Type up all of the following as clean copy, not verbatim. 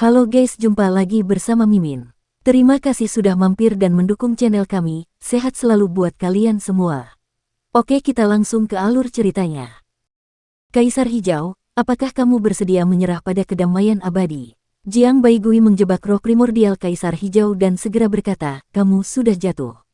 Halo guys, jumpa lagi bersama Mimin. Terima kasih sudah mampir dan mendukung channel kami, sehat selalu buat kalian semua. Oke, kita langsung ke alur ceritanya. Kaisar Hijau, apakah kamu bersedia menyerah pada kedamaian abadi? Jiang Baigui menjebak roh primordial Kaisar Hijau dan segera berkata, kamu sudah jatuh.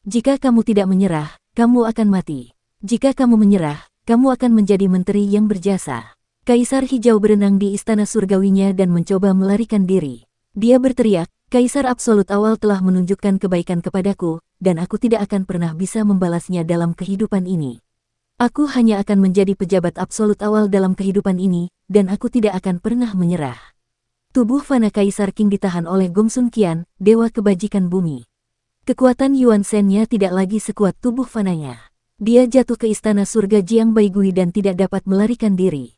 Jika kamu tidak menyerah, kamu akan mati. Jika kamu menyerah, kamu akan menjadi menteri yang berjasa. Kaisar Hijau berenang di istana surgawinya dan mencoba melarikan diri. Dia berteriak, Kaisar Absolut awal telah menunjukkan kebaikan kepadaku, dan aku tidak akan pernah bisa membalasnya dalam kehidupan ini. Aku hanya akan menjadi pejabat absolut awal dalam kehidupan ini, dan aku tidak akan pernah menyerah. Tubuh fana Kaisar Qing ditahan oleh Gongsun Qian, dewa kebajikan bumi. Kekuatan Yuan Shen-nya tidak lagi sekuat tubuh fananya. Dia jatuh ke istana surga Jiang Baigui dan tidak dapat melarikan diri.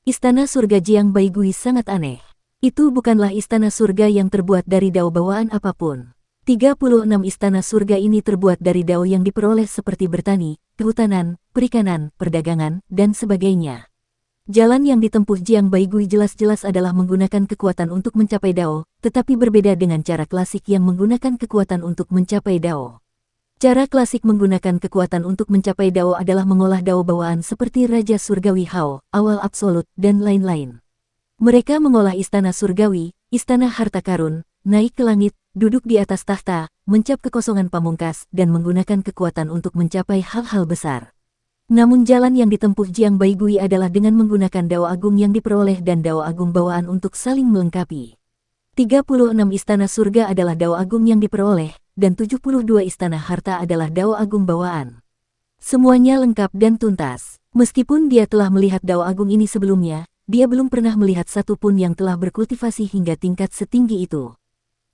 Istana surga Jiang Baigui sangat aneh. Itu bukanlah istana surga yang terbuat dari dao bawaan apapun. 36 istana surga ini terbuat dari dao yang diperoleh seperti bertani, kehutanan, perikanan, perdagangan, dan sebagainya. Jalan yang ditempuh Jiang Baigui jelas-jelas adalah menggunakan kekuatan untuk mencapai dao, tetapi berbeda dengan cara klasik yang menggunakan kekuatan untuk mencapai dao. Cara klasik menggunakan kekuatan untuk mencapai dao adalah mengolah dao bawaan seperti Raja Surgawi Hao, Awal Absolut, dan lain-lain. Mereka mengolah istana surgawi, istana harta karun, naik ke langit, duduk di atas tahta, mencap kekosongan pamungkas, dan menggunakan kekuatan untuk mencapai hal-hal besar. Namun jalan yang ditempuh Jiang Baigui adalah dengan menggunakan dao agung yang diperoleh dan dao agung bawaan untuk saling melengkapi. 36 istana surga adalah dao agung yang diperoleh, dan 72 istana harta adalah dao agung bawaan. Semuanya lengkap dan tuntas. Meskipun dia telah melihat dao agung ini sebelumnya, dia belum pernah melihat satupun yang telah berkultivasi hingga tingkat setinggi itu.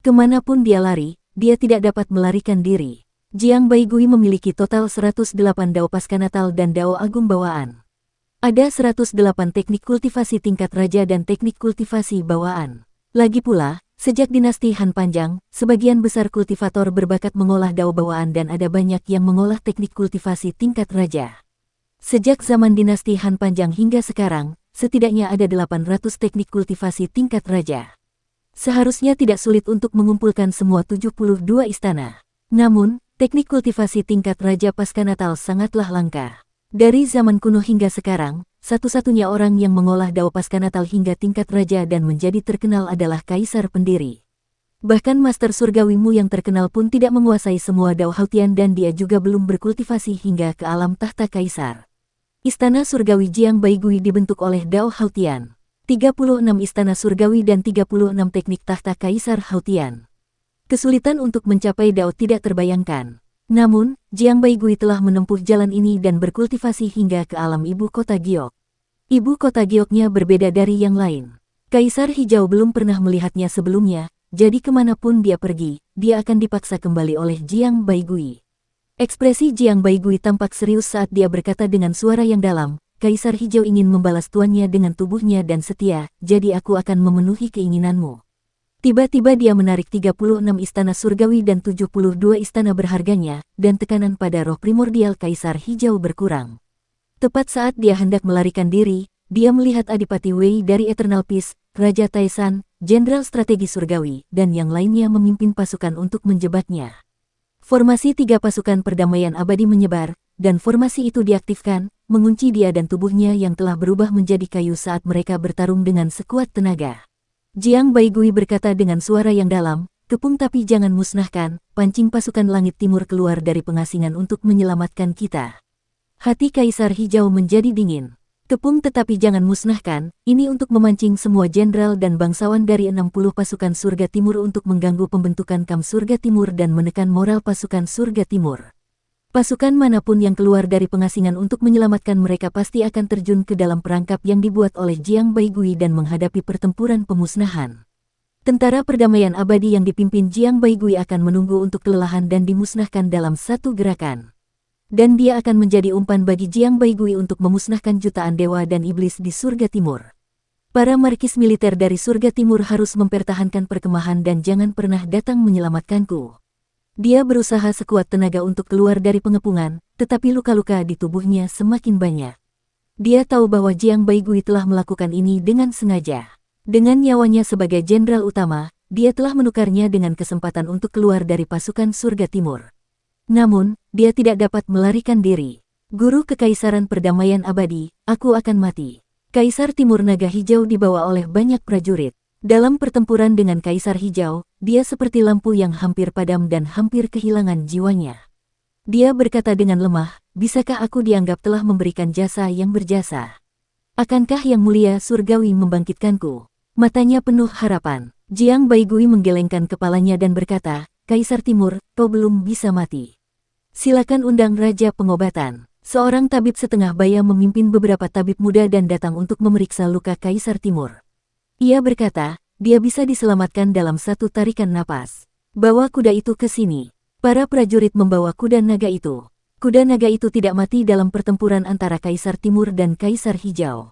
Kemanapun dia lari, dia tidak dapat melarikan diri. Jiang Baigui memiliki total 108 dao pasca natal dan dao agung bawaan. Ada 108 teknik kultivasi tingkat raja dan teknik kultivasi bawaan. Lagi pula, sejak dinasti Han Panjang, sebagian besar kultivator berbakat mengolah dao bawaan dan ada banyak yang mengolah teknik kultivasi tingkat raja. Sejak zaman dinasti Han Panjang hingga sekarang, setidaknya ada 800 teknik kultivasi tingkat raja. Seharusnya tidak sulit untuk mengumpulkan semua 72 istana. Namun, teknik kultivasi tingkat raja pasca natal sangatlah langka. Dari zaman kuno hingga sekarang, satu-satunya orang yang mengolah dao pasca natal hingga tingkat raja dan menjadi terkenal adalah Kaisar pendiri. Bahkan Master Surgawimu yang terkenal pun tidak menguasai semua dao Hautian dan dia juga belum berkultivasi hingga ke alam tahta Kaisar. Istana Surgawi Jiang Baigui dibentuk oleh dao Hautian. 36 istana surgawi dan 36 teknik tahta Kaisar Hautian. Kesulitan untuk mencapai dao tidak terbayangkan. Namun, Jiang Baigui telah menempuh jalan ini dan berkultivasi hingga ke alam ibu kota Giok. Ibu kota Gioknya berbeda dari yang lain. Kaisar Hijau belum pernah melihatnya sebelumnya, jadi kemanapun dia pergi, dia akan dipaksa kembali oleh Jiang Baigui. Ekspresi Jiang Baigui tampak serius saat dia berkata dengan suara yang dalam, Kaisar Hijau ingin membalas tuannya dengan tubuhnya dan setia, jadi aku akan memenuhi keinginanmu. Tiba-tiba dia menarik 36 istana surgawi dan 72 istana berharganya, dan tekanan pada roh primordial Kaisar Hijau berkurang. Tepat saat dia hendak melarikan diri, dia melihat Adipati Wei dari Eternal Peace, Raja Taisan, Jenderal Strategi Surgawi, dan yang lainnya memimpin pasukan untuk menjebaknya. Formasi 3 pasukan perdamaian abadi menyebar, dan formasi itu diaktifkan, mengunci dia dan tubuhnya yang telah berubah menjadi kayu saat mereka bertarung dengan sekuat tenaga. Jiang Baigui berkata dengan suara yang dalam, kepung tapi jangan musnahkan, pancing pasukan langit timur keluar dari pengasingan untuk menyelamatkan kita. Hati Kaisar Hijau menjadi dingin. Kepung tetapi jangan musnahkan, ini untuk memancing semua jenderal dan bangsawan dari 60 pasukan surga timur untuk mengganggu pembentukan kamp surga timur dan menekan moral pasukan surga timur. Pasukan manapun yang keluar dari pengasingan untuk menyelamatkan mereka pasti akan terjun ke dalam perangkap yang dibuat oleh Jiang Baigui dan menghadapi pertempuran pemusnahan. Tentara perdamaian abadi yang dipimpin Jiang Baigui akan menunggu untuk kelelahan dan dimusnahkan dalam satu gerakan. Dan dia akan menjadi umpan bagi Jiang Baigui untuk memusnahkan jutaan dewa dan iblis di surga timur. Para markis militer dari surga timur harus mempertahankan perkemahan dan jangan pernah datang menyelamatkanku. Dia berusaha sekuat tenaga untuk keluar dari pengepungan, tetapi luka-luka di tubuhnya semakin banyak. Dia tahu bahwa Jiang Baigui telah melakukan ini dengan sengaja. Dengan nyawanya sebagai jenderal utama, dia telah menukarnya dengan kesempatan untuk keluar dari pasukan surga timur. Namun, dia tidak dapat melarikan diri. Guru Kekaisaran Perdamaian Abadi, aku akan mati. Kaisar Timur Naga Hijau dibawa oleh banyak prajurit. Dalam pertempuran dengan Kaisar Hijau, dia seperti lampu yang hampir padam dan hampir kehilangan jiwanya. Dia berkata dengan lemah, bisakah aku dianggap telah memberikan jasa yang berjasa? Akankah Yang Mulia Surgawi membangkitkanku? Matanya penuh harapan. Jiang Baigui menggelengkan kepalanya dan berkata, Kaisar Timur, kau belum bisa mati. Silakan undang Raja Pengobatan. Seorang tabib setengah baya memimpin beberapa tabib muda dan datang untuk memeriksa luka Kaisar Timur. Ia berkata, dia bisa diselamatkan dalam satu tarikan napas. Bawa kuda itu ke sini. Para prajurit membawa kuda naga itu. Kuda naga itu tidak mati dalam pertempuran antara Kaisar Timur dan Kaisar Hijau.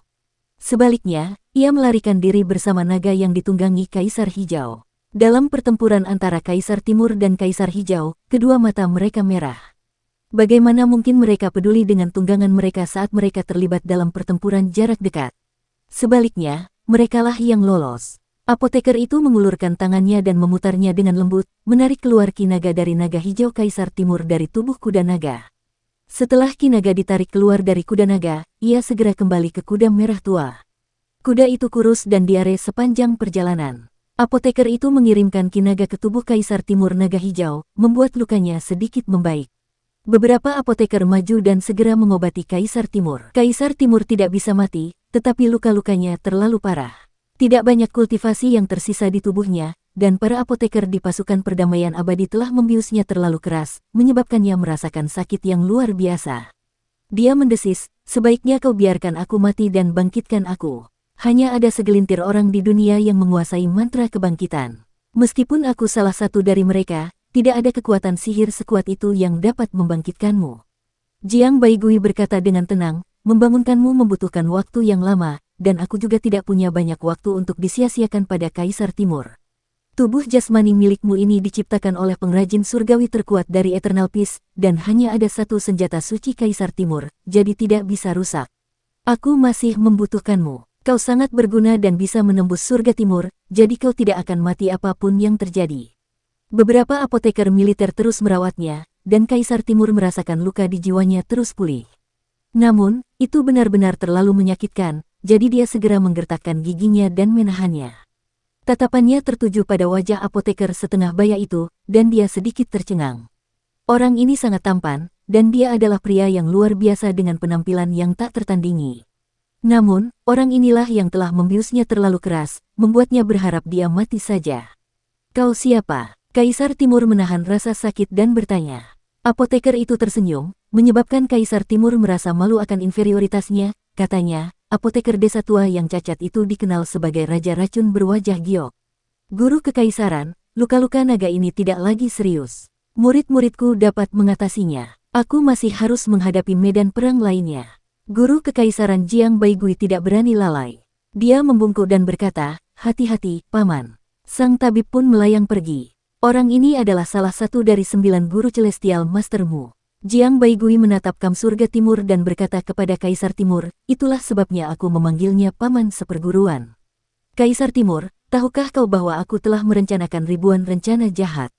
Sebaliknya, ia melarikan diri bersama naga yang ditunggangi Kaisar Hijau. Dalam pertempuran antara Kaisar Timur dan Kaisar Hijau, kedua mata mereka merah. Bagaimana mungkin mereka peduli dengan tunggangan mereka saat mereka terlibat dalam pertempuran jarak dekat? Sebaliknya, merekalah yang lolos. Apoteker itu mengulurkan tangannya dan memutarnya dengan lembut, menarik keluar ki naga dari naga hijau Kaisar Timur dari tubuh kuda naga. Setelah ki naga ditarik keluar dari kuda naga, ia segera kembali ke kuda merah tua. Kuda itu kurus dan diare sepanjang perjalanan. Apoteker itu mengirimkan ki naga ke tubuh Kaisar Timur Naga Hijau, membuat lukanya sedikit membaik. Beberapa apoteker maju dan segera mengobati Kaisar Timur. Kaisar Timur tidak bisa mati, tetapi luka-lukanya terlalu parah. Tidak banyak kultivasi yang tersisa di tubuhnya, dan para apoteker di pasukan perdamaian abadi telah membiusnya terlalu keras, menyebabkannya merasakan sakit yang luar biasa. Dia mendesis, sebaiknya kau biarkan aku mati dan bangkitkan aku. Hanya ada segelintir orang di dunia yang menguasai mantra kebangkitan. Meskipun aku salah satu dari mereka, tidak ada kekuatan sihir sekuat itu yang dapat membangkitkanmu. Jiang Baigui berkata dengan tenang, membangunkanmu membutuhkan waktu yang lama, dan aku juga tidak punya banyak waktu untuk disia-siakan pada Kaisar Timur. Tubuh jasmani milikmu ini diciptakan oleh pengrajin surgawi terkuat dari Eternal Peace, dan hanya ada satu senjata suci Kaisar Timur, jadi tidak bisa rusak. Aku masih membutuhkanmu. Kau sangat berguna dan bisa menembus surga timur, jadi kau tidak akan mati apapun yang terjadi. Beberapa apoteker militer terus merawatnya, dan Kaisar Timur merasakan luka di jiwanya terus pulih. Namun, itu benar-benar terlalu menyakitkan, jadi dia segera menggertakkan giginya dan menahannya. Tatapannya tertuju pada wajah apoteker setengah baya itu, dan dia sedikit tercengang. Orang ini sangat tampan, dan dia adalah pria yang luar biasa dengan penampilan yang tak tertandingi. Namun, orang inilah yang telah membiusnya terlalu keras, membuatnya berharap dia mati saja. Kau siapa? Kaisar Timur menahan rasa sakit dan bertanya. Apoteker itu tersenyum, menyebabkan Kaisar Timur merasa malu akan inferioritasnya, katanya, apoteker desa tua yang cacat itu dikenal sebagai Raja Racun berwajah giok. Guru Kekaisaran, luka-luka naga ini tidak lagi serius. Murid-muridku dapat mengatasinya. Aku masih harus menghadapi medan perang lainnya. Guru Kekaisaran Jiang Baigui tidak berani lalai. Dia membungkuk dan berkata, hati-hati, Paman. Sang tabib pun melayang pergi. Orang ini adalah salah satu dari 9 guru celestial mastermu. Jiang Baigui menatap Kam Surga Timur dan berkata kepada Kaisar Timur, itulah sebabnya aku memanggilnya Paman seperguruan. Kaisar Timur, tahukah kau bahwa aku telah merencanakan ribuan rencana jahat?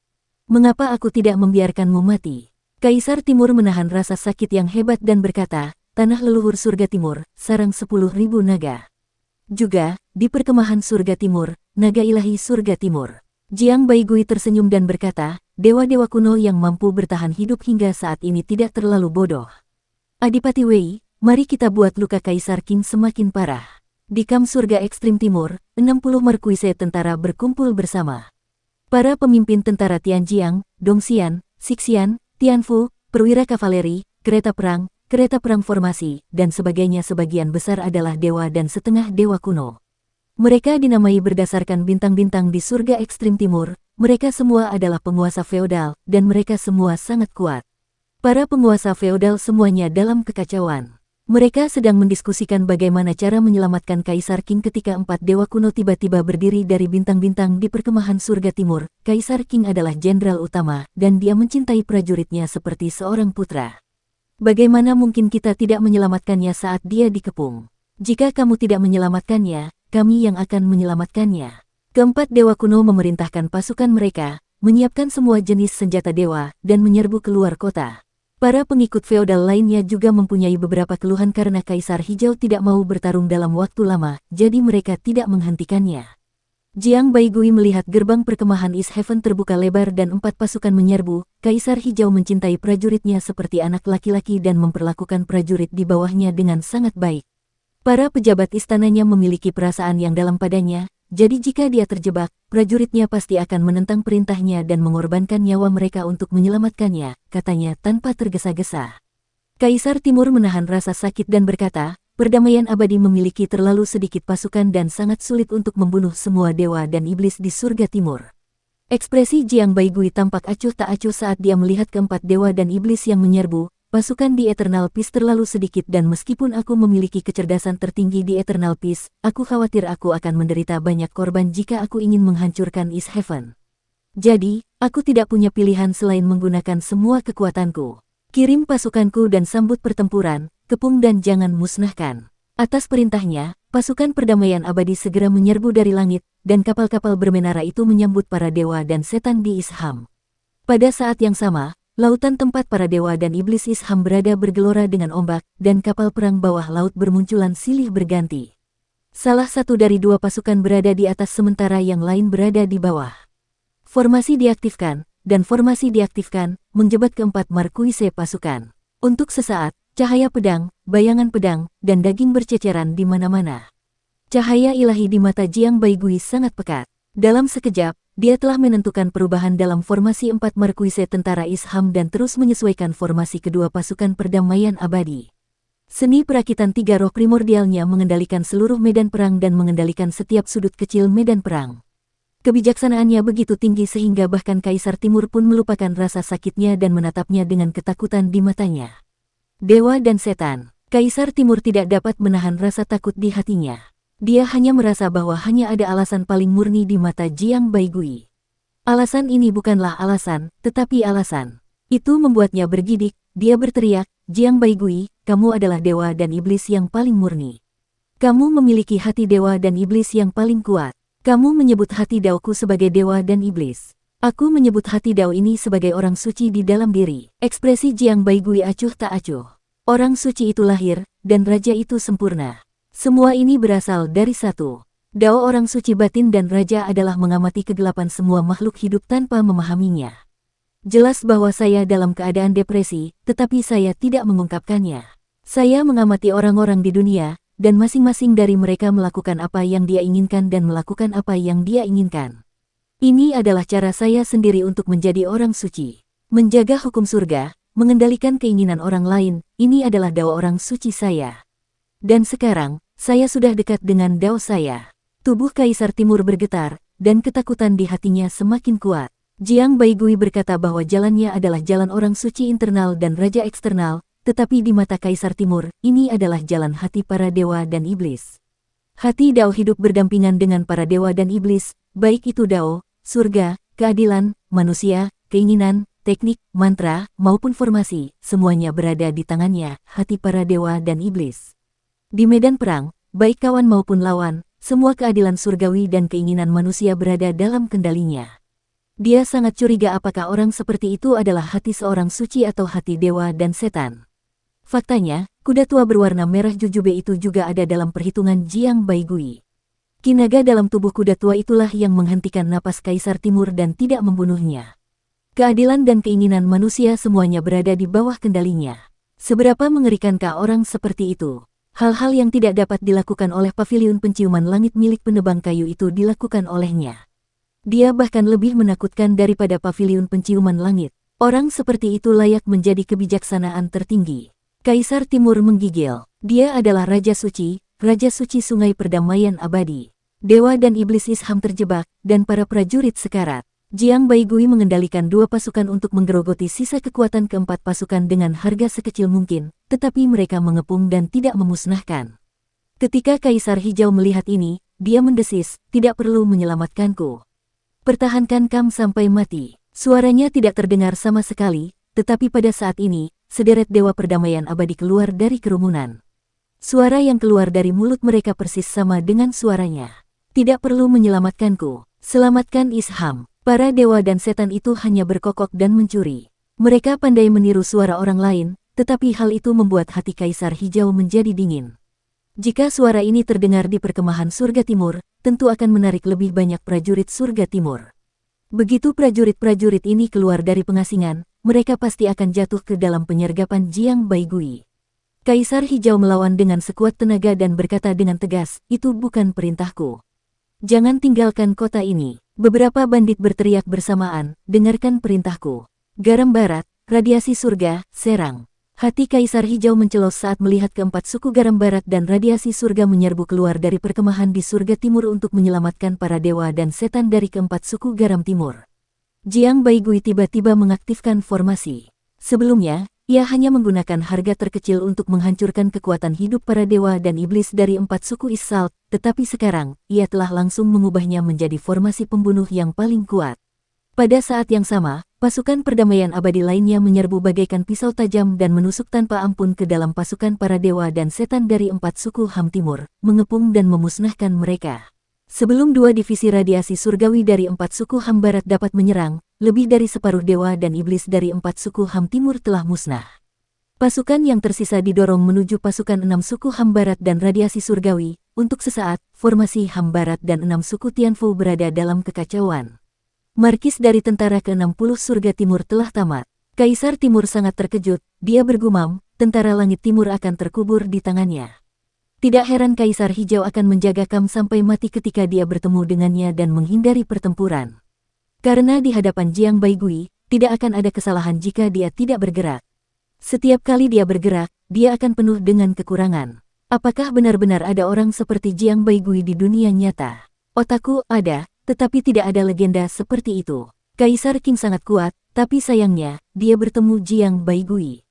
Mengapa aku tidak membiarkanmu mati? Kaisar Timur menahan rasa sakit yang hebat dan berkata, tanah leluhur surga timur, sarang 10.000 naga. Juga, di perkemahan surga timur, naga ilahi surga timur. Jiang Baigui tersenyum dan berkata, dewa-dewa kuno yang mampu bertahan hidup hingga saat ini tidak terlalu bodoh. Adipati Wei, mari kita buat luka Kaisar Qing semakin parah. Di Kam Surga Ekstrim Timur, 60 markuise tentara berkumpul bersama. Para pemimpin tentara Tianjiang, Dongxian, Sixian, Tianfu, perwira kavaleri, kereta perang formasi, dan sebagainya sebagian besar adalah dewa dan setengah dewa kuno. Mereka dinamai berdasarkan bintang-bintang di surga ekstrim timur, mereka semua adalah penguasa feodal, dan mereka semua sangat kuat. Para penguasa feodal semuanya dalam kekacauan. Mereka sedang mendiskusikan bagaimana cara menyelamatkan Kaisar Qing ketika 4 dewa kuno tiba-tiba berdiri dari bintang-bintang di perkemahan surga timur. Kaisar Qing adalah jenderal utama, dan dia mencintai prajuritnya seperti seorang putra. Bagaimana mungkin kita tidak menyelamatkannya saat dia dikepung? Jika kamu tidak menyelamatkannya, kami yang akan menyelamatkannya. Keempat dewa kuno memerintahkan pasukan mereka, menyiapkan semua jenis senjata dewa, dan menyerbu keluar kota. Para pengikut feodal lainnya juga mempunyai beberapa keluhan karena Kaisar Hijau tidak mau bertarung dalam waktu lama, jadi mereka tidak menghentikannya. Jiang Baigui melihat gerbang perkemahan East Heaven terbuka lebar dan 4 pasukan menyerbu. Kaisar Hijau mencintai prajuritnya seperti anak laki-laki dan memperlakukan prajurit di bawahnya dengan sangat baik. Para pejabat istananya memiliki perasaan yang dalam padanya, jadi jika dia terjebak, prajuritnya pasti akan menentang perintahnya dan mengorbankan nyawa mereka untuk menyelamatkannya, katanya tanpa tergesa-gesa. Kaisar Timur menahan rasa sakit dan berkata, perdamaian abadi memiliki terlalu sedikit pasukan dan sangat sulit untuk membunuh semua dewa dan iblis di surga timur. Ekspresi Jiang Baigui tampak acuh tak acuh saat dia melihat keempat dewa dan iblis yang menyerbu. Pasukan di Eternal Peace terlalu sedikit dan meskipun aku memiliki kecerdasan tertinggi di Eternal Peace, aku khawatir aku akan menderita banyak korban jika aku ingin menghancurkan East Heaven. Jadi, aku tidak punya pilihan selain menggunakan semua kekuatanku. Kirim pasukanku dan sambut pertempuran, kepung dan jangan musnahkan. Atas perintahnya, pasukan perdamaian abadi segera menyerbu dari langit, dan kapal-kapal bermenara itu menyambut para dewa dan setan di Isham. Pada saat yang sama, lautan tempat para dewa dan iblis Isham berada bergelora dengan ombak, dan kapal perang bawah laut bermunculan silih berganti. Salah satu dari 2 pasukan berada di atas sementara yang lain berada di bawah. Formasi diaktifkan, dan formasi diaktifkan, menjebat keempat markuise pasukan. Untuk sesaat, cahaya pedang, bayangan pedang, dan daging berceceran di mana-mana. Cahaya ilahi di mata Jiang Baigui sangat pekat. Dalam sekejap, dia telah menentukan perubahan dalam formasi 4 markuise tentara Isham dan terus menyesuaikan formasi kedua pasukan perdamaian abadi. Seni perakitan 3 roh primordialnya mengendalikan seluruh medan perang dan mengendalikan setiap sudut kecil medan perang. Kebijaksanaannya begitu tinggi sehingga bahkan Kaisar Timur pun melupakan rasa sakitnya dan menatapnya dengan ketakutan di matanya. Dewa dan setan. Kaisar Timur tidak dapat menahan rasa takut di hatinya. Dia hanya merasa bahwa hanya ada alasan paling murni di mata Jiang Baigui. Alasan ini bukanlah alasan, tetapi alasan. Itu membuatnya bergidik, dia berteriak, Jiang Baigui, kamu adalah dewa dan iblis yang paling murni. Kamu memiliki hati dewa dan iblis yang paling kuat. Kamu menyebut hati daoku sebagai dewa dan iblis. Aku menyebut hati dao ini sebagai orang suci di dalam diri. Ekspresi Jiang Baigui acuh tak acuh. Orang suci itu lahir, dan raja itu sempurna. Semua ini berasal dari satu. Dao orang suci batin dan raja adalah mengamati kegelapan semua makhluk hidup tanpa memahaminya. Jelas bahwa saya dalam keadaan depresi, tetapi saya tidak mengungkapkannya. Saya mengamati orang-orang di dunia, dan masing-masing dari mereka melakukan apa yang dia inginkan dan melakukan apa yang dia inginkan. Ini adalah cara saya sendiri untuk menjadi orang suci. Menjaga hukum surga, mengendalikan keinginan orang lain, ini adalah dao orang suci saya. Dan sekarang, saya sudah dekat dengan dao saya. Tubuh Kaisar Timur bergetar, dan ketakutan di hatinya semakin kuat. Jiang Baigui berkata bahwa jalannya adalah jalan orang suci internal dan raja eksternal, tetapi di mata Kaisar Timur, ini adalah jalan hati para dewa dan iblis. Hati dao hidup berdampingan dengan para dewa dan iblis, baik itu dao, surga, keadilan, manusia, keinginan, teknik, mantra, maupun formasi, semuanya berada di tangannya, hati para dewa dan iblis. Di medan perang, baik kawan maupun lawan, semua keadilan surgawi dan keinginan manusia berada dalam kendalinya. Dia sangat curiga apakah orang seperti itu adalah hati seorang suci atau hati dewa dan setan. Faktanya, kuda tua berwarna merah jujube itu juga ada dalam perhitungan Jiang Baigui. Kinaga dalam tubuh kuda tua itulah yang menghentikan napas Kaisar Timur dan tidak membunuhnya. Keadilan dan keinginan manusia semuanya berada di bawah kendalinya. Seberapa mengerikankah orang seperti itu? Hal-hal yang tidak dapat dilakukan oleh paviliun penciuman langit milik penebang kayu itu dilakukan olehnya. Dia bahkan lebih menakutkan daripada paviliun penciuman langit. Orang seperti itu layak menjadi kebijaksanaan tertinggi. Kaisar Timur menggigil. Dia adalah Raja Suci Sungai Perdamaian Abadi. Dewa dan Iblis Isham terjebak, dan para prajurit sekarat. Jiang Baigui mengendalikan 2 pasukan untuk menggerogoti sisa kekuatan keempat pasukan dengan harga sekecil mungkin, tetapi mereka mengepung dan tidak memusnahkan. Ketika Kaisar Hijau melihat ini, dia mendesis, tidak perlu menyelamatkanku. Pertahankan Kam sampai mati. Suaranya tidak terdengar sama sekali, tetapi pada saat ini, sederet dewa perdamaian abadi keluar dari kerumunan. Suara yang keluar dari mulut mereka persis sama dengan suaranya. Tidak perlu menyelamatkanku. Selamatkan Isham. Para dewa dan setan itu hanya berkokok dan mencuri. Mereka pandai meniru suara orang lain, tetapi hal itu membuat hati Kaisar Hijau menjadi dingin. Jika suara ini terdengar di perkemahan surga timur, tentu akan menarik lebih banyak prajurit surga timur. Begitu prajurit-prajurit ini keluar dari pengasingan, mereka pasti akan jatuh ke dalam penyergapan Jiang Baigui. Kaisar Hijau melawan dengan sekuat tenaga dan berkata dengan tegas, "Itu bukan perintahku. Jangan tinggalkan kota ini." Beberapa bandit berteriak bersamaan, "Dengarkan perintahku. Garam barat, radiasi surga, serang." Hati Kaisar Hijau mencelos saat melihat keempat suku garam barat dan radiasi surga menyerbu keluar dari perkemahan di surga timur untuk menyelamatkan para dewa dan setan dari keempat suku garam timur. Jiang Baigui tiba-tiba mengaktifkan formasi. Sebelumnya, ia hanya menggunakan harga terkecil untuk menghancurkan kekuatan hidup para dewa dan iblis dari empat suku Is-Salt, tetapi sekarang, ia telah langsung mengubahnya menjadi formasi pembunuh yang paling kuat. Pada saat yang sama, pasukan perdamaian abadi lainnya menyerbu bagaikan pisau tajam dan menusuk tanpa ampun ke dalam pasukan para dewa dan setan dari empat suku Ham Timur, mengepung dan memusnahkan mereka. Sebelum dua divisi radiasi surgawi dari empat suku Ham Barat dapat menyerang, lebih dari separuh dewa dan iblis dari empat suku Ham Timur telah musnah. Pasukan yang tersisa didorong menuju pasukan enam suku Ham Barat dan radiasi surgawi. Untuk sesaat, formasi Ham Barat dan enam suku Tianfu berada dalam kekacauan. Markis dari tentara ke-60 surga timur telah tamat. Kaisar Timur sangat terkejut, dia bergumam, tentara langit timur akan terkubur di tangannya. Tidak heran Kaisar Hijau akan menjaga Kam sampai mati ketika dia bertemu dengannya dan menghindari pertempuran. Karena di hadapan Jiang Baigui, tidak akan ada kesalahan jika dia tidak bergerak. Setiap kali dia bergerak, dia akan penuh dengan kekurangan. Apakah benar-benar ada orang seperti Jiang Baigui di dunia nyata? Otakku, ada. Tetapi tidak ada legenda seperti itu. Kaisar Qing sangat kuat, tapi sayangnya, dia bertemu Jiang Baigui.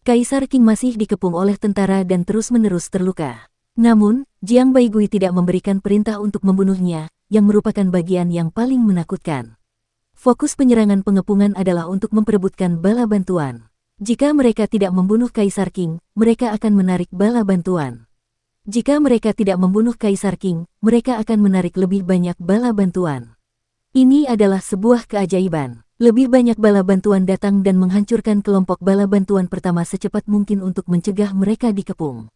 Kaisar Qing masih dikepung oleh tentara dan terus-menerus terluka. Namun, Jiang Baigui tidak memberikan perintah untuk membunuhnya, yang merupakan bagian yang paling menakutkan. Fokus penyerangan pengepungan adalah untuk memperebutkan bala bantuan. Jika mereka tidak membunuh Kaisar Qing, mereka akan menarik bala bantuan. Jika mereka tidak membunuh Kaisar Qing, mereka akan menarik lebih banyak bala bantuan. Ini adalah sebuah keajaiban. Lebih banyak bala bantuan datang dan menghancurkan kelompok bala bantuan pertama secepat mungkin untuk mencegah mereka dikepung.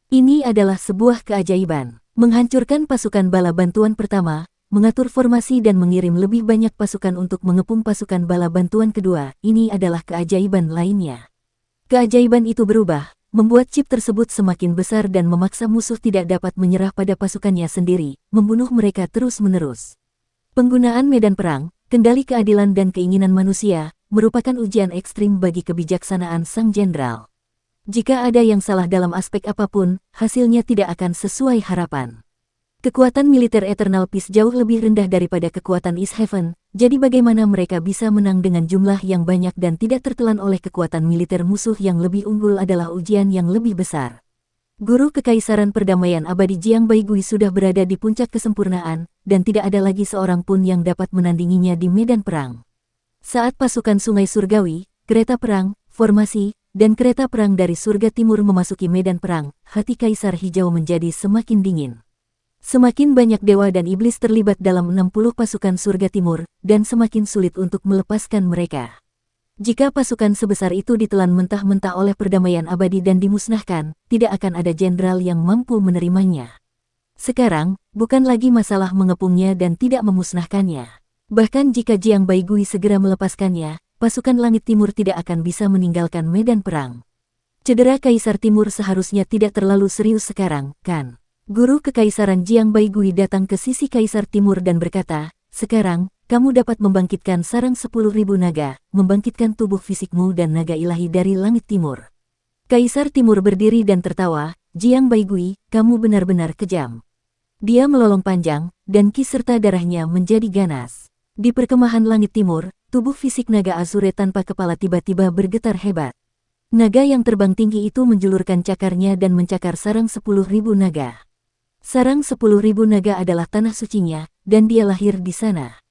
Ini adalah sebuah keajaiban. Menghancurkan pasukan bala bantuan pertama, mengatur formasi dan mengirim lebih banyak pasukan untuk mengepung pasukan bala bantuan kedua, ini adalah keajaiban lainnya. Keajaiban itu berubah, membuat chip tersebut semakin besar dan memaksa musuh tidak dapat menyerah pada pasukannya sendiri, membunuh mereka terus-menerus. Penggunaan medan perang, kendali keadilan dan keinginan manusia, merupakan ujian ekstrim bagi kebijaksanaan sang jenderal. Jika ada yang salah dalam aspek apapun, hasilnya tidak akan sesuai harapan. Kekuatan militer Eternal Peace jauh lebih rendah daripada kekuatan East Heaven, jadi bagaimana mereka bisa menang dengan jumlah yang banyak dan tidak tertelan oleh kekuatan militer musuh yang lebih unggul adalah ujian yang lebih besar. Guru Kekaisaran Perdamaian Abadi Jiang Baigui sudah berada di puncak kesempurnaan, dan tidak ada lagi seorang pun yang dapat menandinginya di medan perang. Saat pasukan Sungai Surgawi, kereta perang, formasi, dan kereta perang dari surga timur memasuki medan perang, hati Kaisar Hijau menjadi semakin dingin. Semakin banyak dewa dan iblis terlibat dalam 60 pasukan surga timur, dan semakin sulit untuk melepaskan mereka. Jika pasukan sebesar itu ditelan mentah-mentah oleh perdamaian abadi dan dimusnahkan, tidak akan ada jenderal yang mampu menerimanya. Sekarang, bukan lagi masalah mengepungnya dan tidak memusnahkannya. Bahkan jika Jiang Baigui segera melepaskannya, pasukan langit timur tidak akan bisa meninggalkan medan perang. Cedera Kaisar Timur seharusnya tidak terlalu serius sekarang, kan? Guru Kekaisaran Jiang Baigui datang ke sisi Kaisar Timur dan berkata, "Sekarang, kamu dapat membangkitkan sarang 10.000 naga, membangkitkan tubuh fisikmu dan naga ilahi dari langit timur." Kaisar Timur berdiri dan tertawa, "Jiang Baigui, kamu benar-benar kejam." Dia melolong panjang, dan ki serta darahnya menjadi ganas. Di perkemahan langit timur, tubuh fisik naga Azure tanpa kepala tiba-tiba bergetar hebat. Naga yang terbang tinggi itu menjulurkan cakarnya dan mencakar sarang 10.000 naga. Sarang 10.000 naga adalah tanah sucinya, dan dia lahir di sana.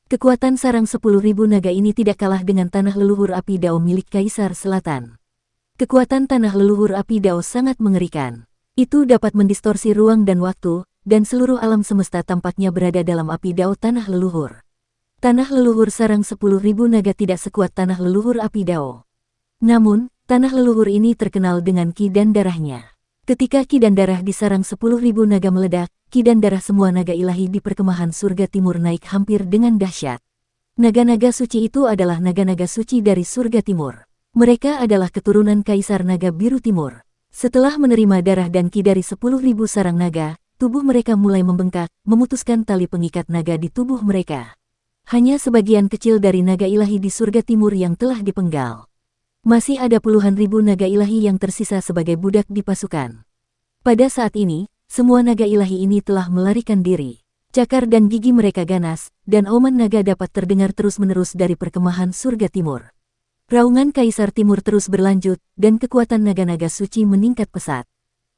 Kekuatan sarang 10.000 naga ini tidak kalah dengan tanah leluhur api Dao milik Kaisar Selatan. Kekuatan tanah leluhur api Dao sangat mengerikan. Itu dapat mendistorsi ruang dan waktu, dan seluruh alam semesta tampaknya berada dalam api dao tanah leluhur. Tanah leluhur sarang 10.000 naga tidak sekuat tanah leluhur api dao. Namun, tanah leluhur ini terkenal dengan ki dan darahnya. Ketika ki dan darah di sarang 10.000 naga meledak, ki dan darah semua naga ilahi di perkemahan surga timur naik hampir dengan dahsyat. Naga-naga suci itu adalah naga-naga suci dari surga timur. Mereka adalah keturunan Kaisar Naga Biru Timur. Setelah menerima darah dan ki dari 10.000 sarang naga, tubuh mereka mulai membengkak, memutuskan tali pengikat naga di tubuh mereka. Hanya sebagian kecil dari naga ilahi di surga timur yang telah dipenggal. Masih ada puluhan ribu naga ilahi yang tersisa sebagai budak di pasukan. Pada saat ini, semua naga ilahi ini telah melarikan diri. Cakar dan gigi mereka ganas, dan auman naga dapat terdengar terus-menerus dari perkemahan surga timur. Raungan Kaisar Timur terus berlanjut, dan kekuatan naga-naga suci meningkat pesat.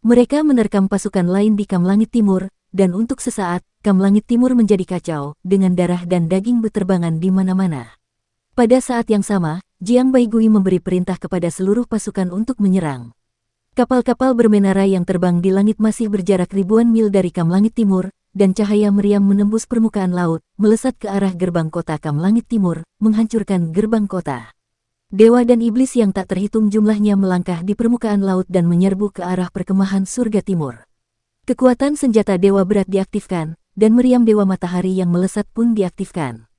Mereka menerkam pasukan lain di Kam Langit Timur, dan untuk sesaat, Kam Langit Timur menjadi kacau, dengan darah dan daging beterbangan di mana-mana. Pada saat yang sama, Jiang Baigui memberi perintah kepada seluruh pasukan untuk menyerang. Kapal-kapal bermenara yang terbang di langit masih berjarak ribuan mil dari Kam Langit Timur, dan cahaya meriam menembus permukaan laut, melesat ke arah gerbang kota Kam Langit Timur, menghancurkan gerbang kota. Dewa dan iblis yang tak terhitung jumlahnya melangkah di permukaan laut dan menyerbu ke arah perkemahan surga timur. Kekuatan senjata dewa berat diaktifkan, dan meriam dewa matahari yang melesat pun diaktifkan.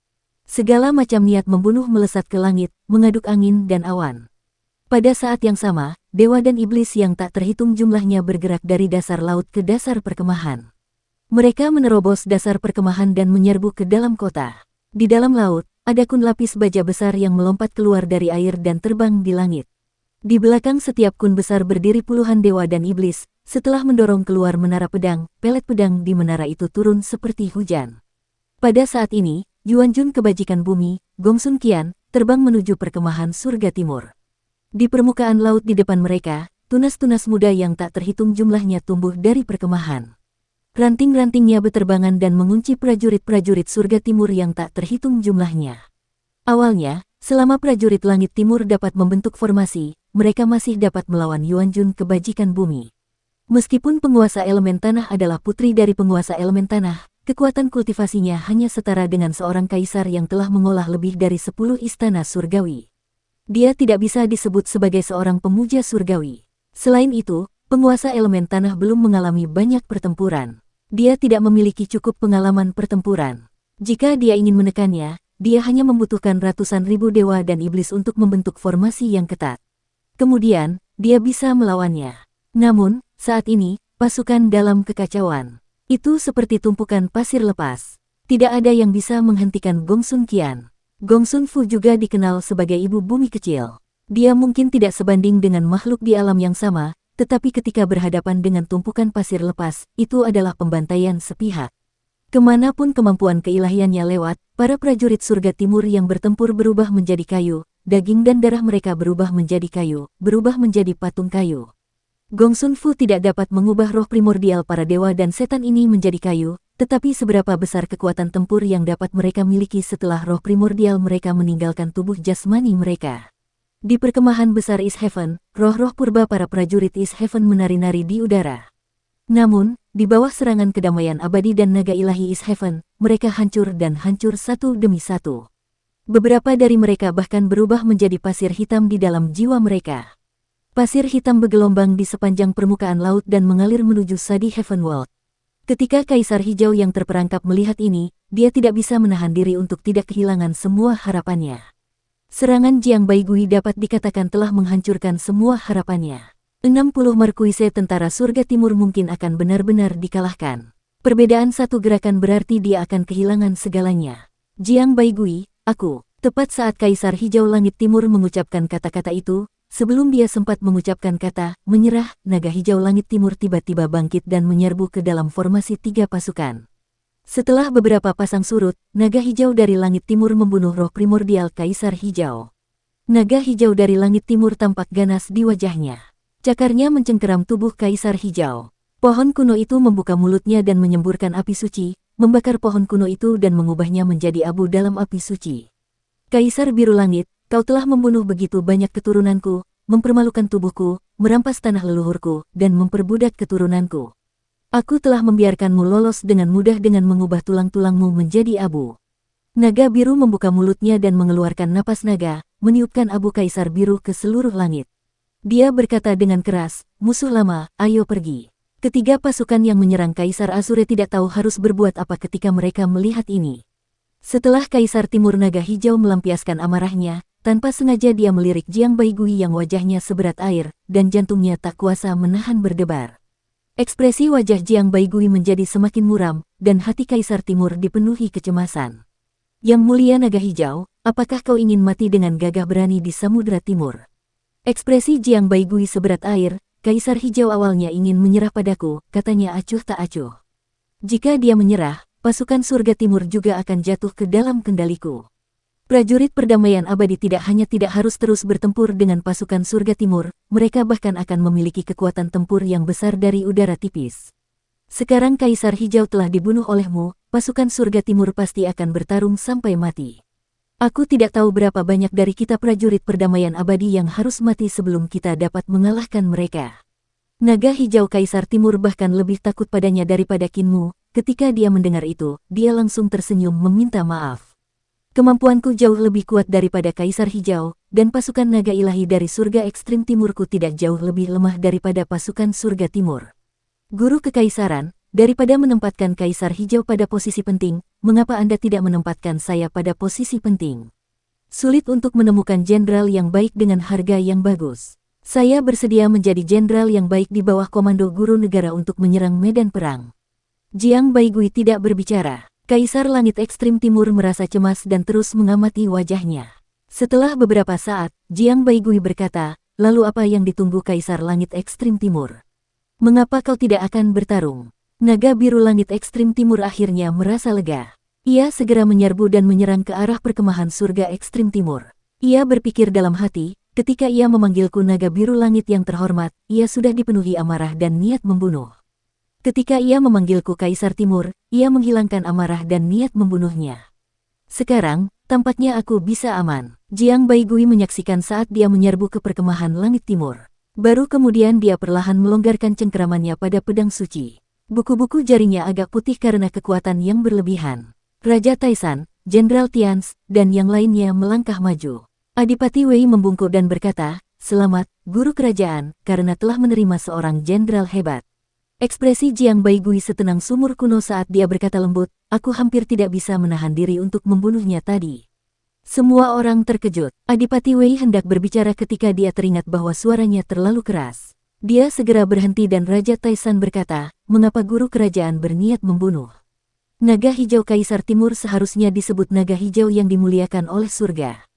Segala macam niat membunuh melesat ke langit, mengaduk angin dan awan. Pada saat yang sama, dewa dan iblis yang tak terhitung jumlahnya bergerak dari dasar laut ke dasar perkemahan. Mereka menerobos dasar perkemahan dan menyerbu ke dalam kota. Di dalam laut, ada kun lapis baja besar yang melompat keluar dari air dan terbang di langit. Di belakang setiap kun besar berdiri puluhan dewa dan iblis. Setelah mendorong keluar menara pedang, pelet pedang di menara itu turun seperti hujan. Pada saat ini, Yuanjun kebajikan bumi, Gongsun Qian, terbang menuju perkemahan surga timur. Di permukaan laut di depan mereka, tunas-tunas muda yang tak terhitung jumlahnya tumbuh dari perkemahan. Ranting-rantingnya beterbangan dan mengunci prajurit-prajurit surga timur yang tak terhitung jumlahnya. Awalnya, selama prajurit langit timur dapat membentuk formasi, mereka masih dapat melawan Yuanjun kebajikan bumi. Meskipun penguasa elemen tanah adalah putri dari penguasa elemen tanah, kekuatan kultivasinya hanya setara dengan seorang kaisar yang telah mengolah lebih dari 10 istana surgawi. Dia tidak bisa disebut sebagai seorang pemuja surgawi. Selain itu, penguasa elemen tanah belum mengalami banyak pertempuran. Dia tidak memiliki cukup pengalaman pertempuran. Jika dia ingin menekannya, dia hanya membutuhkan ratusan ribu dewa dan iblis untuk membentuk formasi yang ketat. Kemudian, dia bisa melawannya. Namun, saat ini, pasukan dalam kekacauan. Itu seperti tumpukan pasir lepas. Tidak ada yang bisa menghentikan Gongsun Qian. Gongsun Fu juga dikenal sebagai ibu bumi kecil. Dia mungkin tidak sebanding dengan makhluk di alam yang sama, tetapi ketika berhadapan dengan tumpukan pasir lepas, itu adalah pembantaian sepihak. Kemanapun kemampuan keilahiannya lewat, para prajurit surga timur yang bertempur berubah menjadi kayu, daging dan darah mereka berubah menjadi kayu, berubah menjadi patung kayu. Gongsun Fu tidak dapat mengubah roh primordial para dewa dan setan ini menjadi kayu, tetapi seberapa besar kekuatan tempur yang dapat mereka miliki setelah roh primordial mereka meninggalkan tubuh jasmani mereka. Di perkemahan besar East Heaven, roh-roh purba para prajurit East Heaven menari-nari di udara. Namun, di bawah serangan kedamaian abadi dan naga ilahi East Heaven, mereka hancur dan hancur satu demi satu. Beberapa dari mereka bahkan berubah menjadi pasir hitam di dalam jiwa mereka. Pasir hitam bergelombang di sepanjang permukaan laut dan mengalir menuju Sadi Heaven World. Ketika Kaisar Hijau yang terperangkap melihat ini, dia tidak bisa menahan diri untuk tidak kehilangan semua harapannya. Serangan Jiang Baigui dapat dikatakan telah menghancurkan semua harapannya. 60 markuise tentara surga timur mungkin akan benar-benar dikalahkan. Perbedaan satu gerakan berarti dia akan kehilangan segalanya. Jiang Baigui, aku. Tepat saat Kaisar Hijau Langit Timur mengucapkan kata-kata itu, sebelum dia sempat mengucapkan kata menyerah, naga hijau Langit Timur tiba-tiba bangkit dan menyerbu ke dalam formasi 3 pasukan. Setelah beberapa pasang surut, naga hijau dari langit timur membunuh roh primordial Kaisar Hijau. Naga hijau dari langit timur tampak ganas di wajahnya. Cakarnya mencengkeram tubuh Kaisar Hijau. Pohon kuno itu membuka mulutnya dan menyemburkan api suci, membakar pohon kuno itu dan mengubahnya menjadi abu dalam api suci. Kaisar Biru Langit, kau telah membunuh begitu banyak keturunanku, mempermalukan tubuhku, merampas tanah leluhurku, dan memperbudak keturunanku. Aku telah membiarkanmu lolos dengan mudah dengan mengubah tulang-tulangmu menjadi abu. Naga biru membuka mulutnya dan mengeluarkan napas naga, meniupkan abu kaisar biru ke seluruh langit. Dia berkata dengan keras, musuh lama, ayo pergi. Ketiga pasukan yang menyerang Kaisar Azure tidak tahu harus berbuat apa ketika mereka melihat ini. Setelah Kaisar Timur Naga Hijau melampiaskan amarahnya, tanpa sengaja dia melirik Jiang Baigui yang wajahnya seberat air, dan jantungnya tak kuasa menahan berdebar. Ekspresi wajah Jiang Baigui menjadi semakin muram, dan hati Kaisar Timur dipenuhi kecemasan. Yang mulia Naga Hijau, apakah kau ingin mati dengan gagah berani di Samudra Timur? Ekspresi Jiang Baigui seberat air. Kaisar Hijau awalnya ingin menyerah padaku, katanya acuh tak acuh. Jika dia menyerah, pasukan surga timur juga akan jatuh ke dalam kendaliku. Prajurit perdamaian abadi tidak hanya tidak harus terus bertempur dengan pasukan surga timur, mereka bahkan akan memiliki kekuatan tempur yang besar dari udara tipis. Sekarang Kaisar Hijau telah dibunuh olehmu, pasukan surga timur pasti akan bertarung sampai mati. Aku tidak tahu berapa banyak dari kita prajurit perdamaian abadi yang harus mati sebelum kita dapat mengalahkan mereka. Naga Hijau Kaisar Timur bahkan lebih takut padanya daripada Kinmu. Ketika dia mendengar itu, dia langsung tersenyum meminta maaf. Kemampuanku jauh lebih kuat daripada Kaisar Hijau, dan pasukan naga ilahi dari surga ekstrim timurku tidak jauh lebih lemah daripada pasukan surga timur. Guru Kekaisaran, daripada menempatkan Kaisar Hijau pada posisi penting, mengapa Anda tidak menempatkan saya pada posisi penting? Sulit untuk menemukan jenderal yang baik dengan harga yang bagus. Saya bersedia menjadi jenderal yang baik di bawah komando guru negara untuk menyerang medan perang. Jiang Baigui tidak berbicara. Kaisar Langit Ekstrim Timur merasa cemas dan terus mengamati wajahnya. Setelah beberapa saat, Jiang Baigui berkata, lalu apa yang ditunggu Kaisar Langit Ekstrim Timur? Mengapa kau tidak akan bertarung? Naga biru Langit Ekstrim Timur akhirnya merasa lega. Ia segera menyerbu dan menyerang ke arah perkemahan surga Ekstrim Timur. Ia berpikir dalam hati, ketika ia memanggilku Naga Biru Langit yang terhormat, ia sudah dipenuhi amarah dan niat membunuh. Ketika ia memanggilku Kaisar Timur, ia menghilangkan amarah dan niat membunuhnya. Sekarang, tampaknya aku bisa aman. Jiang Baigui menyaksikan saat dia menyerbu ke perkemahan Langit Timur. Baru kemudian dia perlahan melonggarkan cengkeramannya pada pedang suci. Buku-buku jarinya agak putih karena kekuatan yang berlebihan. Raja Taisan, Jenderal Tians, dan yang lainnya melangkah maju. Adipati Wei membungkuk dan berkata, selamat, guru kerajaan, karena telah menerima seorang jenderal hebat. Ekspresi Jiang Baigui setenang sumur kuno saat dia berkata lembut, aku hampir tidak bisa menahan diri untuk membunuhnya tadi. Semua orang terkejut. Adipati Wei hendak berbicara ketika dia teringat bahwa suaranya terlalu keras. Dia segera berhenti dan Raja Taisan berkata, mengapa guru kerajaan berniat membunuh? Naga hijau Kaisar Timur seharusnya disebut naga hijau yang dimuliakan oleh surga.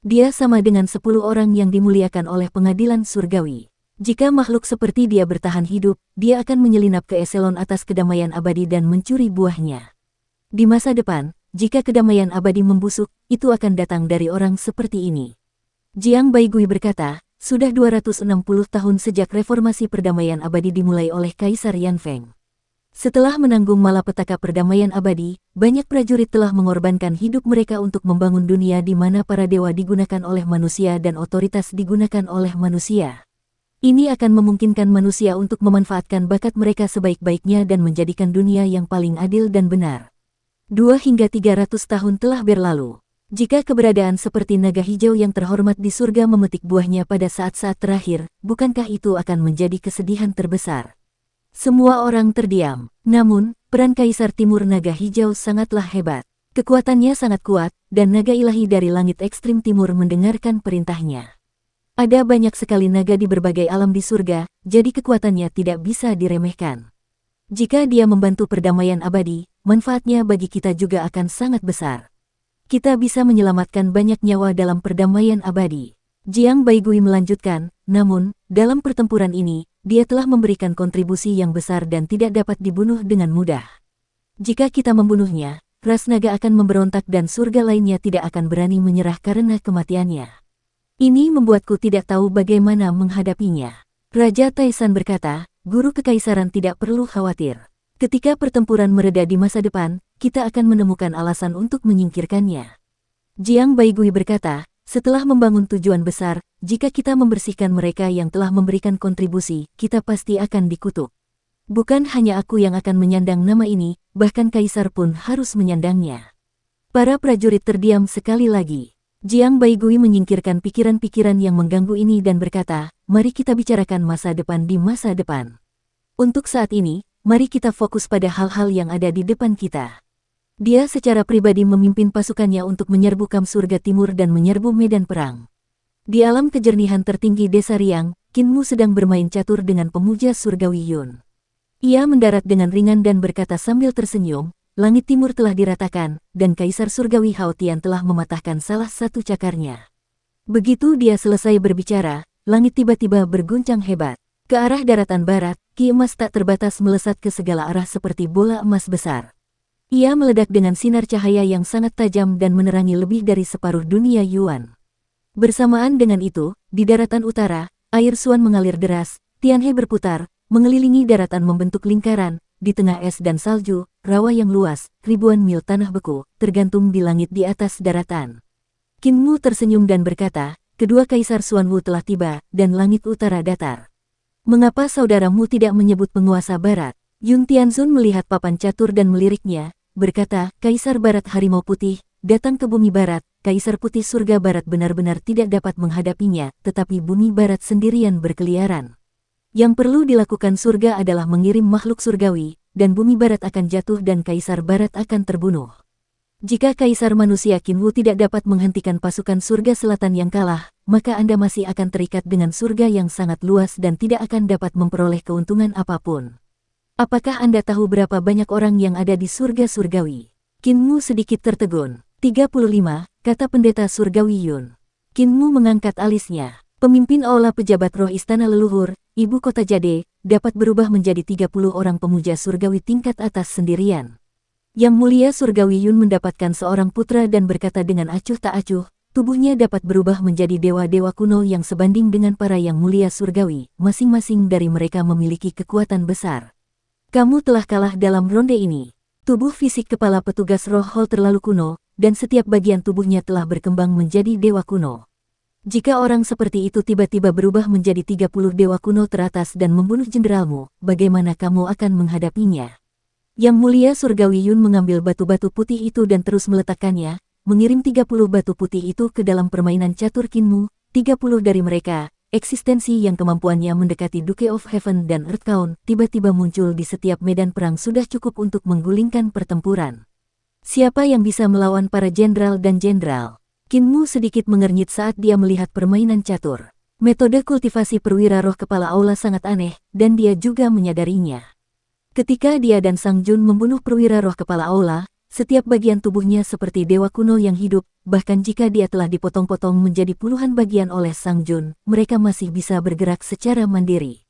Dia sama dengan 10 orang yang dimuliakan oleh pengadilan surgawi. Jika makhluk seperti dia bertahan hidup, dia akan menyelinap ke eselon atas kedamaian abadi dan mencuri buahnya. Di masa depan, jika kedamaian abadi membusuk, itu akan datang dari orang seperti ini. Jiang Baigui berkata, sudah 260 tahun sejak reformasi perdamaian abadi dimulai oleh Kaisar Yanfeng. Setelah menanggung malapetaka perdamaian abadi, banyak prajurit telah mengorbankan hidup mereka untuk membangun dunia di mana para dewa digunakan oleh manusia dan otoritas digunakan oleh manusia. Ini akan memungkinkan manusia untuk memanfaatkan bakat mereka sebaik-baiknya dan menjadikan dunia yang paling adil dan benar. 2 hingga 300 tahun telah berlalu. Jika keberadaan seperti naga hijau yang terhormat di surga memetik buahnya pada saat-saat terakhir, bukankah itu akan menjadi kesedihan terbesar? Semua orang terdiam. Namun, peran Kaisar Timur Naga Hijau sangatlah hebat. Kekuatannya sangat kuat, dan naga ilahi dari langit ekstrim timur mendengarkan perintahnya. Ada banyak sekali naga di berbagai alam di surga, jadi kekuatannya tidak bisa diremehkan. Jika dia membantu perdamaian abadi, manfaatnya bagi kita juga akan sangat besar. Kita bisa menyelamatkan banyak nyawa dalam perdamaian abadi. Jiang Baigui melanjutkan, namun, dalam pertempuran ini, dia telah memberikan kontribusi yang besar dan tidak dapat dibunuh dengan mudah. Jika kita membunuhnya, ras naga akan memberontak dan surga lainnya tidak akan berani menyerah karena kematiannya. Ini membuatku tidak tahu bagaimana menghadapinya. Raja Taisan berkata, guru kekaisaran tidak perlu khawatir. Ketika pertempuran mereda di masa depan, kita akan menemukan alasan untuk menyingkirkannya. Jiang Baigui berkata, Setelah membangun tujuan besar, jika kita membersihkan mereka yang telah memberikan kontribusi, kita pasti akan dikutuk. Bukan hanya aku yang akan menyandang nama ini, bahkan kaisar pun harus menyandangnya. Para prajurit terdiam sekali lagi. Jiang Baigui menyingkirkan pikiran-pikiran yang mengganggu ini dan berkata, mari kita bicarakan masa depan di masa depan. Untuk saat ini, mari kita fokus pada hal-hal yang ada di depan kita. Dia secara pribadi memimpin pasukannya untuk menyerbu Kam Surga Timur dan menyerbu medan perang. Di alam kejernihan tertinggi desa Riang, Qin Mu sedang bermain catur dengan pemuja surgawi Yun. Ia mendarat dengan ringan dan berkata sambil tersenyum, langit timur telah diratakan, dan Kaisar Surgawi Hao Tian telah mematahkan salah satu cakarnya. Begitu dia selesai berbicara, langit tiba-tiba berguncang hebat. Ke arah daratan barat, ki emas tak terbatas melesat ke segala arah seperti bola emas besar. Ia meledak dengan sinar cahaya yang sangat tajam dan menerangi lebih dari separuh dunia Yuan. Bersamaan dengan itu, di daratan utara, air Suan mengalir deras, Tianhe berputar, mengelilingi daratan membentuk lingkaran, di tengah es dan salju, rawa yang luas, ribuan mil tanah beku, tergantung di langit di atas daratan. Qin Mu tersenyum dan berkata, kedua Kaisar Suan Wu telah tiba, dan langit utara datar. Mengapa saudaramu tidak menyebut penguasa barat? Yun Tianzun melihat papan catur dan meliriknya, berkata, Kaisar Barat Harimau Putih, datang ke bumi barat, Kaisar Putih Surga Barat benar-benar tidak dapat menghadapinya, tetapi bumi barat sendirian berkeliaran. Yang perlu dilakukan surga adalah mengirim makhluk surgawi, dan bumi barat akan jatuh dan Kaisar Barat akan terbunuh. Jika Kaisar Manusia Qin Wu tidak dapat menghentikan pasukan surga selatan yang kalah, maka Anda masih akan terikat dengan surga yang sangat luas dan tidak akan dapat memperoleh keuntungan apapun. Apakah Anda tahu berapa banyak orang yang ada di surga surgawi? Qin Mu sedikit tertegun. 35, kata pendeta surgawi Yun. Qin Mu mengangkat alisnya. Pemimpin aula pejabat roh istana leluhur, ibu kota Jade, dapat berubah menjadi 30 orang pemuja surgawi tingkat atas sendirian. Yang mulia surgawi Yun mendapatkan seorang putra dan berkata dengan acuh tak acuh, tubuhnya dapat berubah menjadi dewa-dewa kuno yang sebanding dengan para yang mulia surgawi, masing-masing dari mereka memiliki kekuatan besar. Kamu telah kalah dalam ronde ini. Tubuh fisik kepala petugas roh hall terlalu kuno, dan setiap bagian tubuhnya telah berkembang menjadi dewa kuno. Jika orang seperti itu tiba-tiba berubah menjadi 30 dewa kuno teratas dan membunuh jenderalmu, bagaimana kamu akan menghadapinya? Yang mulia surgawi Yun mengambil batu-batu putih itu dan terus meletakkannya, mengirim 30 batu putih itu ke dalam permainan catur Qin Mu, 30 dari mereka, eksistensi yang kemampuannya mendekati Duke of Heaven dan Earth Count, tiba-tiba muncul di setiap medan perang sudah cukup untuk menggulingkan pertempuran. Siapa yang bisa melawan para jenderal dan jenderal? Qin Mu sedikit mengernyit saat dia melihat permainan catur. Metode kultivasi perwira roh kepala aula sangat aneh, dan dia juga menyadarinya. Ketika dia dan Sang Jun membunuh perwira roh kepala aula, setiap bagian tubuhnya seperti dewa kuno yang hidup, bahkan jika dia telah dipotong-potong menjadi puluhan bagian oleh Sang Jun, mereka masih bisa bergerak secara mandiri.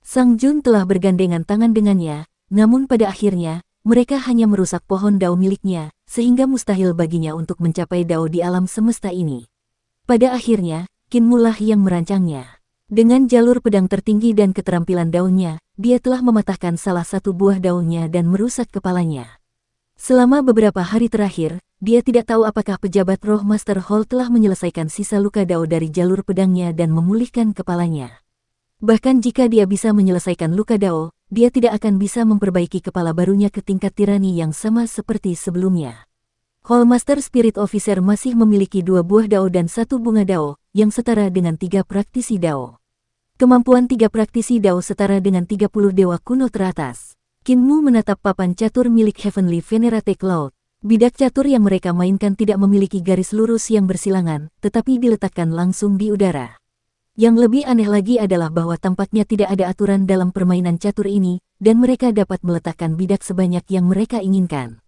Sang Jun telah bergandengan tangan dengannya, namun pada akhirnya, mereka hanya merusak pohon dao miliknya, sehingga mustahil baginya untuk mencapai dao di alam semesta ini. Pada akhirnya, Qin Mu lah yang merancangnya. Dengan jalur pedang tertinggi dan keterampilan daunnya, dia telah mematahkan salah satu buah daunnya dan merusak kepalanya. Selama beberapa hari terakhir, dia tidak tahu apakah pejabat roh Master Hall telah menyelesaikan sisa luka dao dari jalur pedangnya dan memulihkan kepalanya. Bahkan jika dia bisa menyelesaikan luka dao, dia tidak akan bisa memperbaiki kepala barunya ke tingkat tirani yang sama seperti sebelumnya. Hall Master Spirit Officer masih memiliki 2 buah dao dan 1 bunga dao, yang setara dengan 3 praktisi dao. Kemampuan 3 praktisi dao setara dengan 30 dewa kuno teratas. Qin Mu menatap papan catur milik Heavenly Venerate Cloud. Bidak catur yang mereka mainkan tidak memiliki garis lurus yang bersilangan, tetapi diletakkan langsung di udara. Yang lebih aneh lagi adalah bahwa tampaknya tidak ada aturan dalam permainan catur ini, dan mereka dapat meletakkan bidak sebanyak yang mereka inginkan.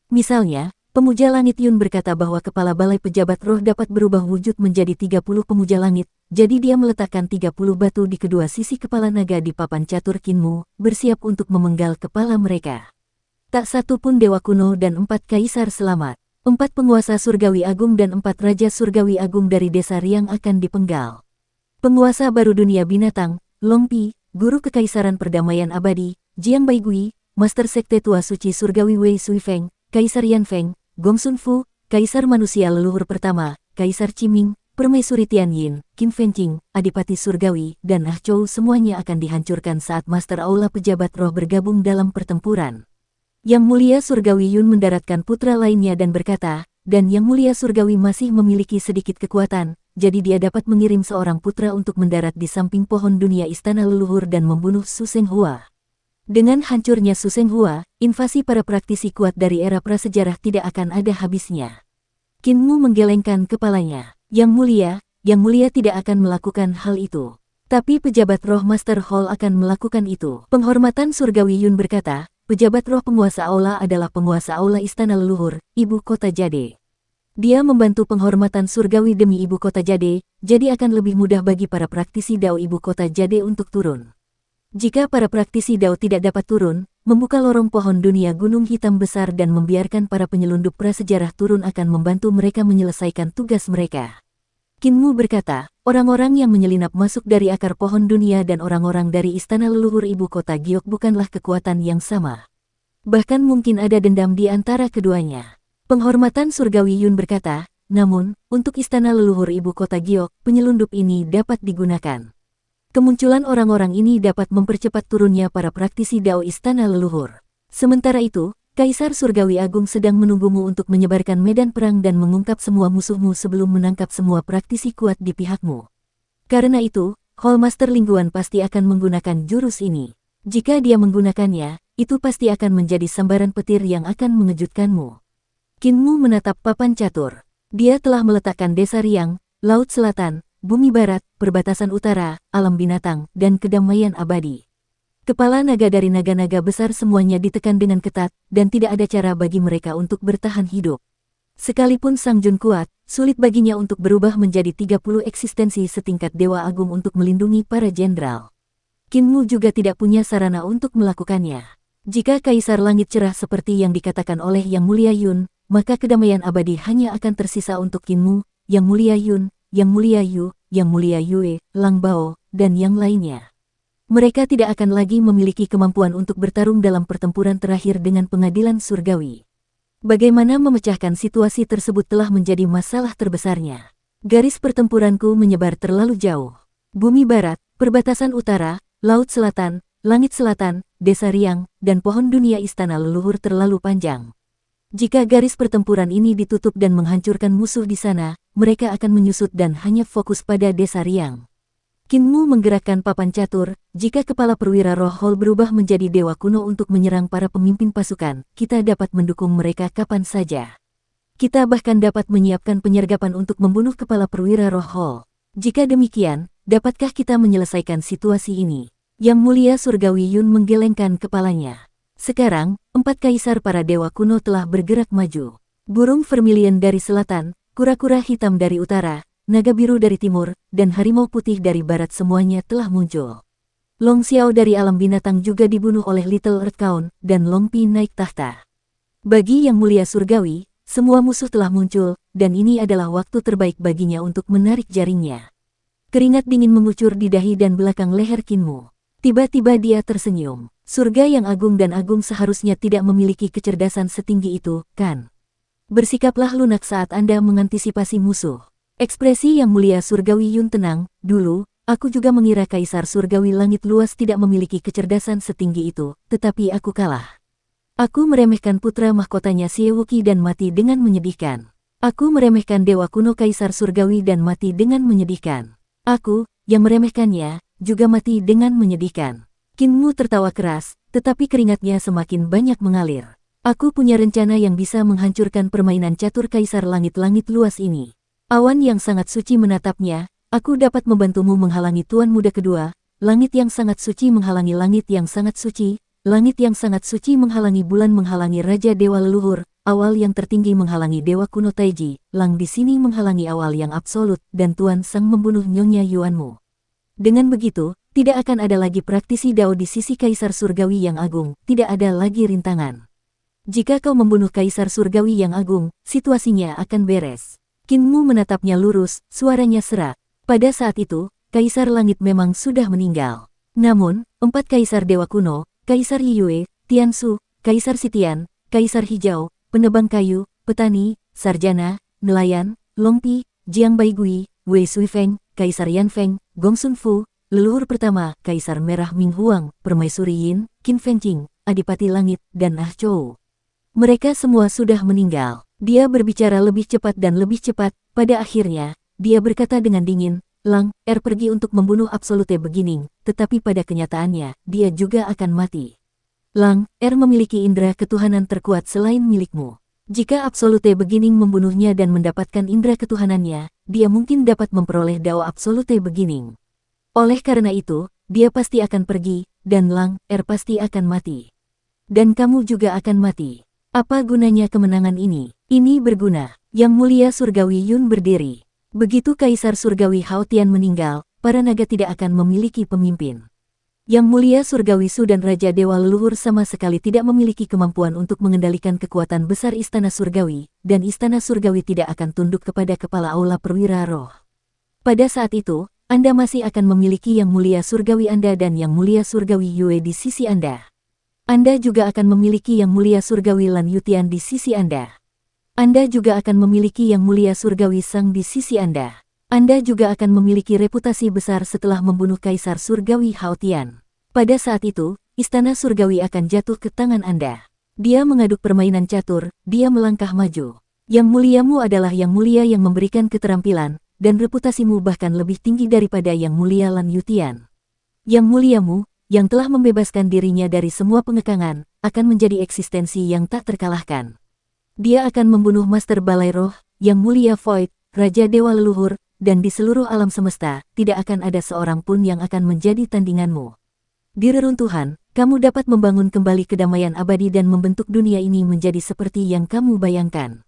Misalnya, pemuja langit Yun berkata bahwa kepala balai pejabat roh dapat berubah wujud menjadi 30 pemuja langit, jadi dia meletakkan 30 batu di kedua sisi kepala naga di papan catur Qin Mu, bersiap untuk memenggal kepala mereka. Tak satu pun dewa kuno dan 4 kaisar selamat. 4 penguasa surgawi agung dan 4 raja surgawi agung dari desa Riang akan dipenggal. Penguasa baru dunia binatang, Long Pi, guru kekaisaran perdamaian abadi, Jiang Baigui, Master Sekte Tua Suci Surgawi Wei Suifeng, Kaisar Yan Feng, Gong Sun Fu, Kaisar Manusia Leluhur Pertama, Kaisar Qiming, Permaisuri Tianyin, Qin Fengqing, Adipati Surgawi, dan Ah Chou semuanya akan dihancurkan saat Master Aula Pejabat Roh bergabung dalam pertempuran. Yang Mulia Surgawi Yun mendaratkan putra lainnya dan berkata, dan Yang Mulia Surgawi masih memiliki sedikit kekuatan, jadi dia dapat mengirim seorang putra untuk mendarat di samping pohon dunia istana leluhur dan membunuh Su Senghua. Dengan hancurnya Su Senghua, invasi para praktisi kuat dari era prasejarah tidak akan ada habisnya. Qin Mu menggelengkan kepalanya. Yang Mulia tidak akan melakukan hal itu. Tapi pejabat roh Master Hall akan melakukan itu. Penghormatan Surgawi Yun berkata, pejabat roh penguasa aula adalah penguasa aula istana leluhur, ibu kota Jade. Dia membantu penghormatan surgawi demi ibu kota Jade, jadi akan lebih mudah bagi para praktisi Dao ibu kota Jade untuk turun. Jika para praktisi Dao tidak dapat turun, membuka lorong pohon dunia gunung hitam besar dan membiarkan para penyelundup prasejarah turun akan membantu mereka menyelesaikan tugas mereka. Qin Mu berkata, orang-orang yang menyelinap masuk dari akar pohon dunia dan orang-orang dari istana leluhur ibu kota Giok bukanlah kekuatan yang sama. Bahkan mungkin ada dendam di antara keduanya. Penghormatan Surgawi Yun berkata, namun, untuk istana leluhur ibu kota Giok, penyelundup ini dapat digunakan. Kemunculan orang-orang ini dapat mempercepat turunnya para praktisi Dao istana leluhur. Sementara itu, Kaisar Surgawi Agung sedang menunggumu untuk menyebarkan medan perang dan mengungkap semua musuhmu sebelum menangkap semua praktisi kuat di pihakmu. Karena itu, Hall Master Lingguan pasti akan menggunakan jurus ini. Jika dia menggunakannya, itu pasti akan menjadi sambaran petir yang akan mengejutkanmu. Qin Mu menatap papan catur. Dia telah meletakkan Desa Riang, Laut Selatan, Bumi Barat, Perbatasan Utara, Alam Binatang, dan Kedamaian Abadi. Kepala naga dari naga-naga besar semuanya ditekan dengan ketat, dan tidak ada cara bagi mereka untuk bertahan hidup. Sekalipun Sang Jun kuat, sulit baginya untuk berubah menjadi 30 eksistensi setingkat Dewa Agung untuk melindungi para jenderal. Qin Mu juga tidak punya sarana untuk melakukannya. Jika Kaisar Langit Cerah seperti yang dikatakan oleh Yang Mulia Yun, maka kedamaian abadi hanya akan tersisa untuk Qin Mu, Yang Mulia Yun, Yang Mulia Yu, Yang Mulia Yue, Lang Bao, dan yang lainnya. Mereka tidak akan lagi memiliki kemampuan untuk bertarung dalam pertempuran terakhir dengan pengadilan surgawi. Bagaimana memecahkan situasi tersebut telah menjadi masalah terbesarnya. Garis pertempuranku menyebar terlalu jauh. Bumi Barat, Perbatasan Utara, Laut Selatan, Langit Selatan, Desa Riang, dan pohon dunia istana leluhur terlalu panjang. Jika garis pertempuran ini ditutup dan menghancurkan musuh di sana, mereka akan menyusut dan hanya fokus pada Desa Riang. Qin Mu menggerakkan papan catur, jika kepala perwira roh Hall berubah menjadi dewa kuno untuk menyerang para pemimpin pasukan, kita dapat mendukung mereka kapan saja. Kita bahkan dapat menyiapkan penyergapan untuk membunuh kepala perwira roh Hall. Jika demikian, dapatkah kita menyelesaikan situasi ini? Yang Mulia Surgawi Yun menggelengkan kepalanya. Sekarang, 4 kaisar para dewa kuno telah bergerak maju. Burung vermilion dari selatan, kura-kura hitam dari utara, naga biru dari timur, dan harimau putih dari barat semuanya telah muncul. Long Xiao dari alam binatang juga dibunuh oleh Little Earth Count, dan Long Pi naik tahta. Bagi Yang Mulia Surgawi, semua musuh telah muncul, dan ini adalah waktu terbaik baginya untuk menarik jaringnya. Keringat dingin mengucur di dahi dan belakang leher Qin Mu. Tiba-tiba dia tersenyum. Surga yang agung dan agung seharusnya tidak memiliki kecerdasan setinggi itu, kan? Bersikaplah lunak saat Anda mengantisipasi musuh. Ekspresi Yang Mulia Surgawi Yun tenang. Dulu, aku juga mengira Kaisar Surgawi Langit Luas tidak memiliki kecerdasan setinggi itu, tetapi aku kalah. Aku meremehkan putra mahkotanya Xie Wuqi dan mati dengan menyedihkan. Aku meremehkan Dewa Kuno Kaisar Surgawi dan mati dengan menyedihkan. Aku, yang meremehkannya, juga mati dengan menyedihkan. Qin Mu tertawa keras, tetapi keringatnya semakin banyak mengalir. Aku punya rencana yang bisa menghancurkan permainan catur Kaisar Langit-Langit Luas ini. Awan yang sangat suci menatapnya, aku dapat membantumu menghalangi Tuan Muda kedua, langit yang sangat suci menghalangi langit yang sangat suci, langit yang sangat suci menghalangi bulan menghalangi Raja Dewa Leluhur, awal yang tertinggi menghalangi Dewa Kuno Taiji, Lang di sini menghalangi awal yang absolut, dan Tuan Sang membunuh Nyonya Yuanmu. Dengan begitu, tidak akan ada lagi praktisi Dao di sisi Kaisar Surgawi yang agung, tidak ada lagi rintangan. Jika kau membunuh Kaisar Surgawi yang agung, situasinya akan beres. Qin Mu menatapnya lurus, suaranya serak. Pada saat itu, Kaisar Langit memang sudah meninggal. Namun, 4 Kaisar Dewa Kuno, Kaisar Yiyue, Tiansu, Kaisar Sitian, Kaisar Hijau, Penebang Kayu, Petani, Sarjana, Nelayan, Long Pi, Jiang Baigui, Wei Suifeng, Kaisar Yanfeng, Gongsun Fu, leluhur pertama, Kaisar Merah Ming Huang, Permaisuri Yin, Qin Fengqing, Adipati Langit, dan Ah Chou. Mereka semua sudah meninggal. Dia berbicara lebih cepat dan lebih cepat. Pada akhirnya, dia berkata dengan dingin, Lang Er pergi untuk membunuh Absolute Beginning, tetapi pada kenyataannya, dia juga akan mati. Lang Er memiliki indera ketuhanan terkuat selain milikmu. Jika Absolute Beginning membunuhnya dan mendapatkan indera ketuhanannya, dia mungkin dapat memperoleh Dao Absolute Beginning. Oleh karena itu, dia pasti akan pergi, dan Lang Er pasti akan mati. Dan kamu juga akan mati. Apa gunanya kemenangan ini? Ini berguna. Yang Mulia Surgawi Yun berdiri. Begitu Kaisar Surgawi Hao Tian meninggal, para naga tidak akan memiliki pemimpin. Yang Mulia Surgawi Su dan Raja Dewa Leluhur sama sekali tidak memiliki kemampuan untuk mengendalikan kekuatan besar Istana Surgawi, dan Istana Surgawi tidak akan tunduk kepada Kepala Aula Perwira Roh. Pada saat itu, Anda masih akan memiliki Yang Mulia Surgawi Anda dan Yang Mulia Surgawi Yue di sisi Anda. Anda juga akan memiliki Yang Mulia Surgawi Lan Yutian di sisi Anda. Anda juga akan memiliki Yang Mulia Surgawi Sang di sisi Anda. Anda juga akan memiliki reputasi besar setelah membunuh Kaisar Surgawi Hao Tian. Pada saat itu, Istana Surgawi akan jatuh ke tangan Anda. Dia mengaduk permainan catur, dia melangkah maju. Yang muliamu adalah Yang Mulia yang memberikan keterampilan, dan reputasimu bahkan lebih tinggi daripada Yang Mulia Lan Yutian. Yang muliamu, yang telah membebaskan dirinya dari semua pengekangan, akan menjadi eksistensi yang tak terkalahkan. Dia akan membunuh Master Balai Roh, Yang Mulia Void, Raja Dewa Leluhur, dan di seluruh alam semesta, tidak akan ada seorang pun yang akan menjadi tandinganmu. Di reruntuhan, kamu dapat membangun kembali kedamaian abadi dan membentuk dunia ini menjadi seperti yang kamu bayangkan.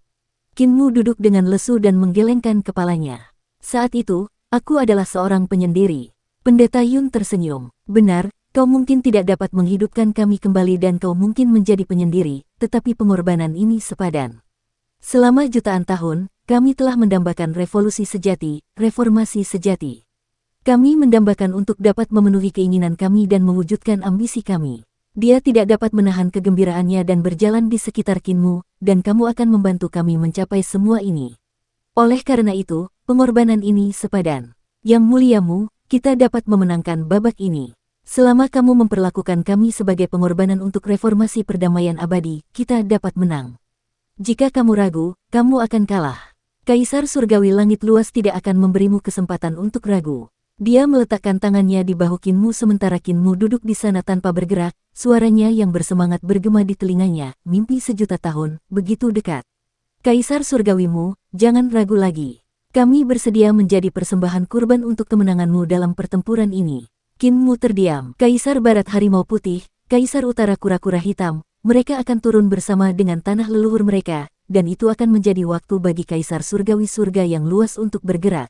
Qinmu duduk dengan lesu dan menggelengkan kepalanya. Saat itu, aku adalah seorang penyendiri. Pendeta Yun tersenyum. Benar, kau mungkin tidak dapat menghidupkan kami kembali dan kau mungkin menjadi penyendiri, tetapi pengorbanan ini sepadan. Selama jutaan tahun, kami telah mendambakan revolusi sejati, reformasi sejati. Kami mendambakan untuk dapat memenuhi keinginan kami dan mewujudkan ambisi kami. Dia tidak dapat menahan kegembiraannya dan berjalan di sekitar Qinmu, dan kamu akan membantu kami mencapai semua ini. Oleh karena itu, pengorbanan ini sepadan. Yang muliamu, kita dapat memenangkan babak ini. Selama kamu memperlakukan kami sebagai pengorbanan untuk reformasi perdamaian abadi, kita dapat menang. Jika kamu ragu, kamu akan kalah. Kaisar Surgawi Langit Luas tidak akan memberimu kesempatan untuk ragu. Dia meletakkan tangannya di bahu Qinmu sementara Qinmu duduk di sana tanpa bergerak, suaranya yang bersemangat bergema di telinganya, mimpi sejuta tahun, begitu dekat. Kaisar Surgawimu, jangan ragu lagi. Kami bersedia menjadi persembahan kurban untuk kemenanganmu dalam pertempuran ini. Qinmu terdiam. Kaisar Barat Harimau Putih, Kaisar Utara Kura-Kura Hitam, mereka akan turun bersama dengan tanah leluhur mereka, dan itu akan menjadi waktu bagi Kaisar Surgawi surga yang luas untuk bergerak.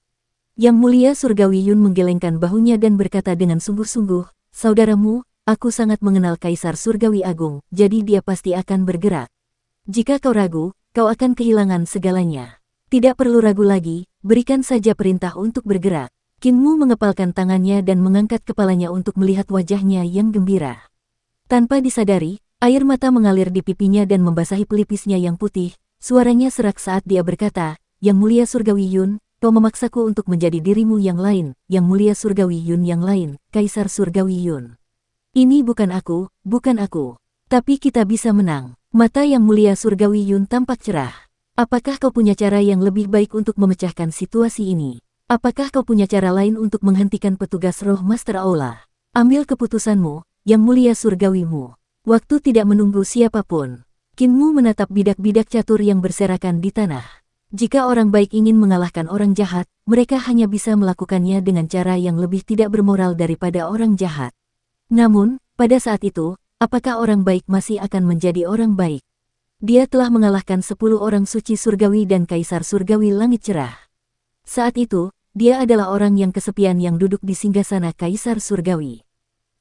Yang Mulia Surgawi Yun menggelengkan bahunya dan berkata dengan sungguh-sungguh, saudaramu, aku sangat mengenal Kaisar Surgawi Agung, jadi dia pasti akan bergerak. Jika kau ragu, kau akan kehilangan segalanya. Tidak perlu ragu lagi, berikan saja perintah untuk bergerak. Qinmu mengepalkan tangannya dan mengangkat kepalanya untuk melihat wajahnya yang gembira. Tanpa disadari, air mata mengalir di pipinya dan membasahi pelipisnya yang putih. Suaranya serak saat dia berkata, Yang Mulia Surgawi Yun, kau memaksaku untuk menjadi dirimu yang lain, Yang Mulia Surgawi Yun yang lain, Kaisar Surgawi Yun. Ini bukan aku, tapi kita bisa menang. Mata Yang Mulia Surgawi Yun tampak cerah. Apakah kau punya cara yang lebih baik untuk memecahkan situasi ini? Apakah kau punya cara lain untuk menghentikan petugas roh Master Aula? Ambil keputusanmu, Yang Mulia Surgawimu. Waktu tidak menunggu siapapun. Qinmu menatap bidak-bidak catur yang berserakan di tanah. Jika orang baik ingin mengalahkan orang jahat, mereka hanya bisa melakukannya dengan cara yang lebih tidak bermoral daripada orang jahat. Namun, pada saat itu, apakah orang baik masih akan menjadi orang baik? Dia telah mengalahkan 10 orang suci surgawi dan Kaisar Surgawi Langit Cerah. Saat itu, dia adalah orang yang kesepian yang duduk di singgasana Kaisar Surgawi.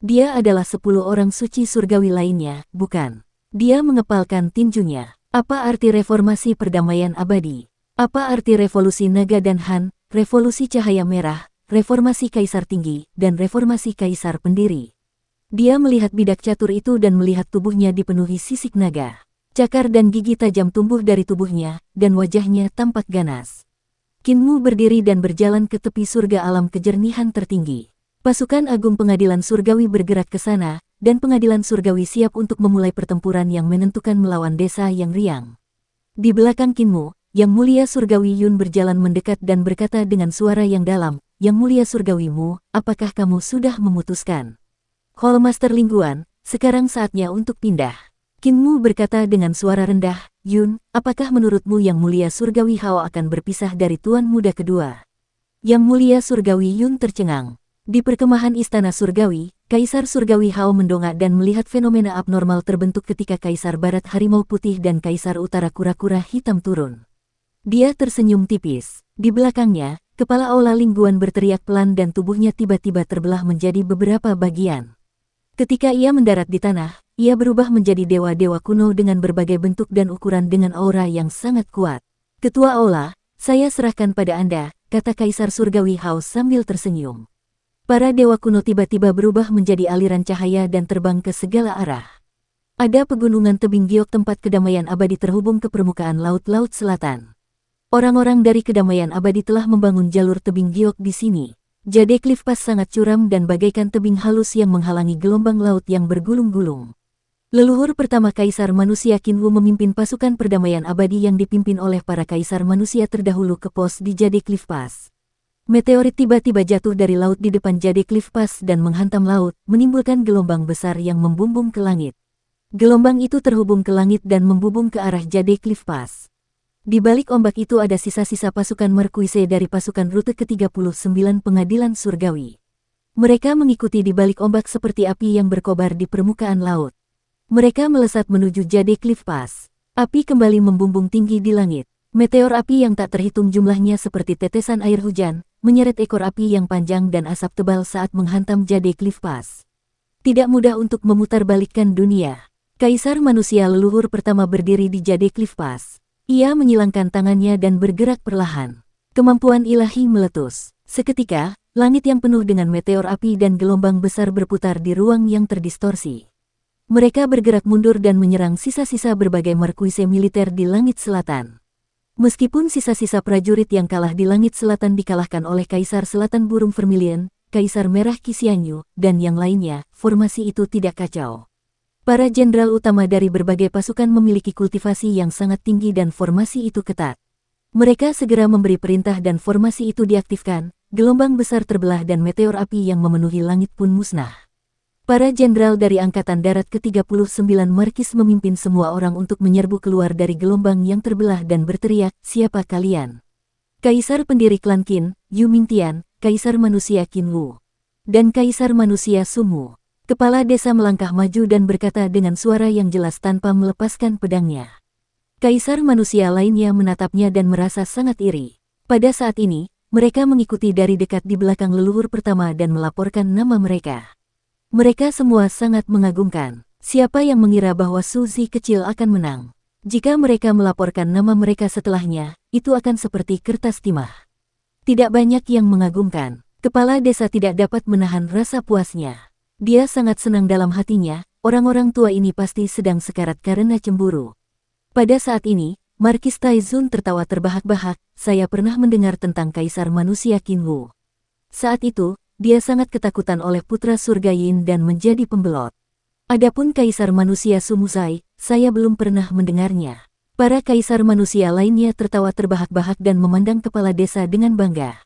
Dia adalah 10 orang suci surgawi lainnya, bukan? Dia mengepalkan tinjunya. Apa arti reformasi perdamaian abadi? Apa arti revolusi naga dan Han, revolusi cahaya merah, reformasi kaisar tinggi, dan reformasi kaisar pendiri? Dia melihat bidak catur itu dan melihat tubuhnya dipenuhi sisik naga. Cakar dan gigi tajam tumbuh dari tubuhnya, dan wajahnya tampak ganas. Kinmu berdiri dan berjalan ke tepi surga alam kejernihan tertinggi. Pasukan Agung Pengadilan Surgawi bergerak ke sana, dan Pengadilan Surgawi siap untuk memulai pertempuran yang menentukan melawan desa yang riang. Di belakang Kinmu, Yang Mulia Surgawi Yun berjalan mendekat dan berkata dengan suara yang dalam, "Yang Mulia Surgawimu, apakah kamu sudah memutuskan?" "Hallmaster Lingguan, sekarang saatnya untuk pindah." Kinmu berkata dengan suara rendah, "Yun, apakah menurutmu Yang Mulia Surgawi Hao akan berpisah dari Tuan Muda kedua?" Yang Mulia Surgawi Yun tercengang. Di perkemahan Istana Surgawi, Kaisar Surgawi Hao mendongak dan melihat fenomena abnormal terbentuk ketika Kaisar Barat Harimau Putih dan Kaisar Utara Kura-Kura Hitam turun. Dia tersenyum tipis. Di belakangnya, kepala Aula Lingguan berteriak pelan dan tubuhnya tiba-tiba terbelah menjadi beberapa bagian. Ketika ia mendarat di tanah, ia berubah menjadi dewa-dewa kuno dengan berbagai bentuk dan ukuran dengan aura yang sangat kuat. "Ketua Aula, saya serahkan pada Anda," kata Kaisar Surgawi Hao sambil tersenyum. Para dewa kuno tiba-tiba berubah menjadi aliran cahaya dan terbang ke segala arah. Ada pegunungan tebing giok tempat kedamaian abadi terhubung ke permukaan laut-laut selatan. Orang-orang dari kedamaian abadi telah membangun jalur tebing giok di sini. Jade Cliff Pass sangat curam dan bagaikan tebing halus yang menghalangi gelombang laut yang bergulung-gulung. Leluhur pertama Kaisar Manusia Kinwu memimpin pasukan perdamaian abadi yang dipimpin oleh para kaisar manusia terdahulu ke pos di Jade Cliff Pass. Meteorit tiba-tiba jatuh dari laut di depan Jade Cliff Pass dan menghantam laut, menimbulkan gelombang besar yang membumbung ke langit. Gelombang itu terhubung ke langit dan membubung ke arah Jade Cliff Pass. Di balik ombak itu ada sisa-sisa pasukan Marquise dari pasukan rute ke-39 Pengadilan Surgawi. Mereka mengikuti di balik ombak seperti api yang berkobar di permukaan laut. Mereka melesat menuju Jade Cliff Pass. Api kembali membumbung tinggi di langit. Meteor api yang tak terhitung jumlahnya seperti tetesan air hujan, menyeret ekor api yang panjang dan asap tebal saat menghantam Jade Cliff Pass. Tidak mudah untuk memutarbalikkan dunia. Kaisar Manusia leluhur pertama berdiri di Jade Cliff Pass. Ia menyilangkan tangannya dan bergerak perlahan. Kemampuan ilahi meletus. Seketika, langit yang penuh dengan meteor api dan gelombang besar berputar di ruang yang terdistorsi. Mereka bergerak mundur dan menyerang sisa-sisa berbagai markuise militer di langit selatan. Meskipun sisa-sisa prajurit yang kalah di langit selatan dikalahkan oleh Kaisar Selatan Burung Vermilion, Kaisar Merah Qixuanyu, dan yang lainnya, formasi itu tidak kacau. Para jenderal utama dari berbagai pasukan memiliki kultivasi yang sangat tinggi dan formasi itu ketat. Mereka segera memberi perintah dan formasi itu diaktifkan, gelombang besar terbelah dan meteor api yang memenuhi langit pun musnah. Para jenderal dari Angkatan Darat ke-39 Markis memimpin semua orang untuk menyerbu keluar dari gelombang yang terbelah dan berteriak, "Siapa kalian?" Kaisar pendiri klan Qin, Yu Mingtian, Kaisar Manusia Qin Wu, dan Kaisar Manusia Sumu. Kepala desa melangkah maju dan berkata dengan suara yang jelas tanpa melepaskan pedangnya. Kaisar manusia lainnya menatapnya dan merasa sangat iri. Pada saat ini, mereka mengikuti dari dekat di belakang leluhur pertama dan melaporkan nama mereka. Mereka semua sangat mengagumkan. Siapa yang mengira bahwa Suzy kecil akan menang? Jika mereka melaporkan nama mereka setelahnya, itu akan seperti kertas timah. Tidak banyak yang mengagumkan. Kepala desa tidak dapat menahan rasa puasnya. Dia sangat senang dalam hatinya, orang-orang tua ini pasti sedang sekarat karena cemburu. Pada saat ini, Markis Taizun tertawa terbahak-bahak, "Saya pernah mendengar tentang Kaisar Manusia Qin Wu." Saat itu, dia sangat ketakutan oleh putra surga Yin dan menjadi pembelot. Adapun Kaisar Manusia Sumusai, saya belum pernah mendengarnya. Para kaisar manusia lainnya tertawa terbahak-bahak dan memandang kepala desa dengan bangga.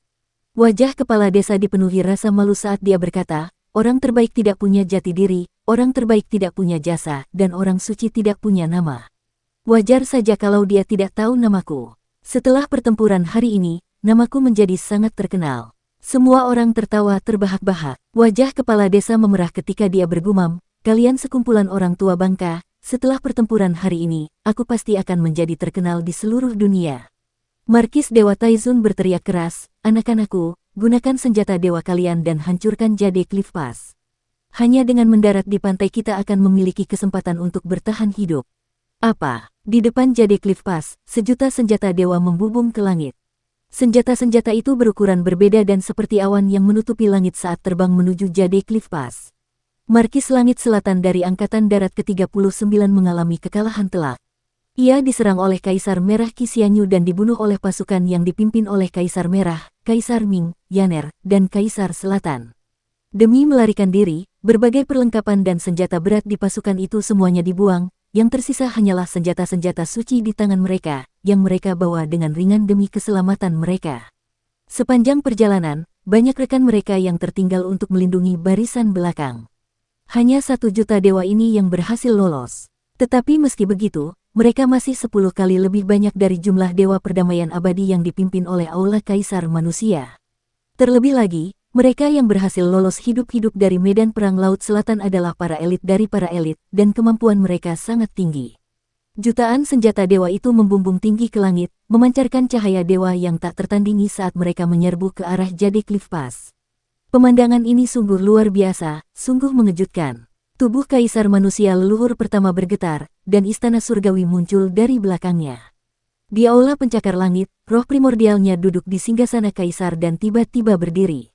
Wajah kepala desa dipenuhi rasa malu saat dia berkata, "Orang terbaik tidak punya jati diri, orang terbaik tidak punya jasa, dan orang suci tidak punya nama. Wajar saja kalau dia tidak tahu namaku. Setelah pertempuran hari ini, namaku menjadi sangat terkenal." Semua orang tertawa terbahak-bahak. Wajah kepala desa memerah ketika dia bergumam, "Kalian sekumpulan orang tua bangka, setelah pertempuran hari ini, aku pasti akan menjadi terkenal di seluruh dunia." Markis Dewa Taizun berteriak keras, "Anak-anakku, gunakan senjata dewa kalian dan hancurkan Jade Cliff Pass. Hanya dengan mendarat di pantai kita akan memiliki kesempatan untuk bertahan hidup." Apa? Di depan Jade Cliff Pass, sejuta senjata dewa membubung ke langit. Senjata-senjata itu berukuran berbeda dan seperti awan yang menutupi langit saat terbang menuju Jade Cliff Pass. Markis Langit Selatan dari Angkatan Darat ke-39 mengalami kekalahan telak. Ia diserang oleh Kaisar Merah Qixianyu dan dibunuh oleh pasukan yang dipimpin oleh Kaisar Merah, Kaisar Ming, Yaner, dan Kaisar Selatan. Demi melarikan diri, berbagai perlengkapan dan senjata berat di pasukan itu semuanya dibuang, yang tersisa hanyalah senjata-senjata suci di tangan mereka, yang mereka bawa dengan ringan demi keselamatan mereka. Sepanjang perjalanan, banyak rekan mereka yang tertinggal untuk melindungi barisan belakang. Hanya 1 juta dewa ini yang berhasil lolos. Tetapi meski begitu, mereka masih 10 kali lebih banyak dari jumlah dewa perdamaian abadi yang dipimpin oleh Aula Kaisar Manusia. Terlebih lagi, mereka yang berhasil lolos hidup-hidup dari medan perang Laut Selatan adalah para elit dari para elit, dan kemampuan mereka sangat tinggi. Jutaan senjata dewa itu membumbung tinggi ke langit, memancarkan cahaya dewa yang tak tertandingi saat mereka menyerbu ke arah Jade Cliff Pass. Pemandangan ini sungguh luar biasa, sungguh mengejutkan. Tubuh Kaisar Manusia leluhur pertama bergetar, dan istana surgawi muncul dari belakangnya. Di aula pencakar langit, roh primordialnya duduk di singgasana Kaisar dan tiba-tiba berdiri.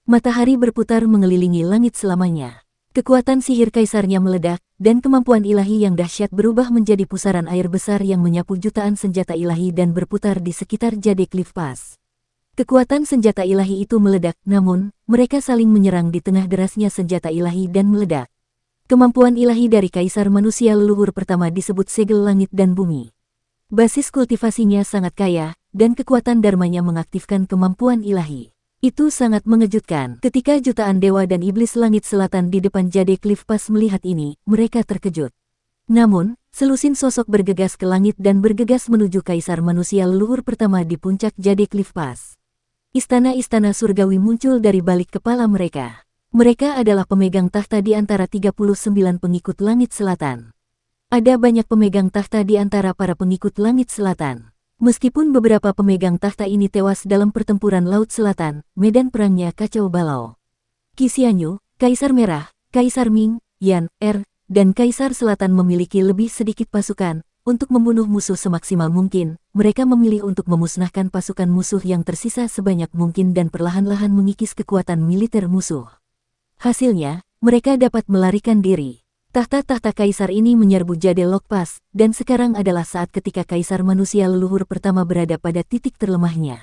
Matahari berputar mengelilingi langit selamanya. Kekuatan sihir Kaisarnya meledak, dan kemampuan ilahi yang dahsyat berubah menjadi pusaran air besar yang menyapu jutaan senjata ilahi dan berputar di sekitar Jade Cliff Pass. Kekuatan senjata ilahi itu meledak, namun, mereka saling menyerang di tengah derasnya senjata ilahi dan meledak. Kemampuan ilahi dari Kaisar Manusia leluhur pertama disebut segel langit dan bumi. Basis kultivasinya sangat kaya, dan kekuatan dharmanya mengaktifkan kemampuan ilahi. Itu sangat mengejutkan. Ketika jutaan dewa dan iblis langit selatan di depan Jade Cliff Pass melihat ini, mereka terkejut. Namun, selusin sosok bergegas ke langit dan bergegas menuju Kaisar Manusia leluhur pertama di puncak Jade Cliff Pass. Istana-istana surgawi muncul dari balik kepala mereka. Mereka adalah pemegang tahta di antara 39 pengikut langit selatan. Ada banyak pemegang tahta di antara para pengikut langit selatan. Meskipun beberapa pemegang tahta ini tewas dalam pertempuran Laut Selatan, medan perangnya kacau balau. Qixianyu, Kaisar Merah, Kaisar Ming, Yan, dan Kaisar Selatan memiliki lebih sedikit pasukan. Untuk membunuh musuh semaksimal mungkin, mereka memilih untuk memusnahkan pasukan musuh yang tersisa sebanyak mungkin dan perlahan-lahan mengikis kekuatan militer musuh. Hasilnya, mereka dapat melarikan diri. Tahta-tahta Kaisar ini menyerbu Jade Lock Pass, dan sekarang adalah saat ketika Kaisar Manusia leluhur pertama berada pada titik terlemahnya.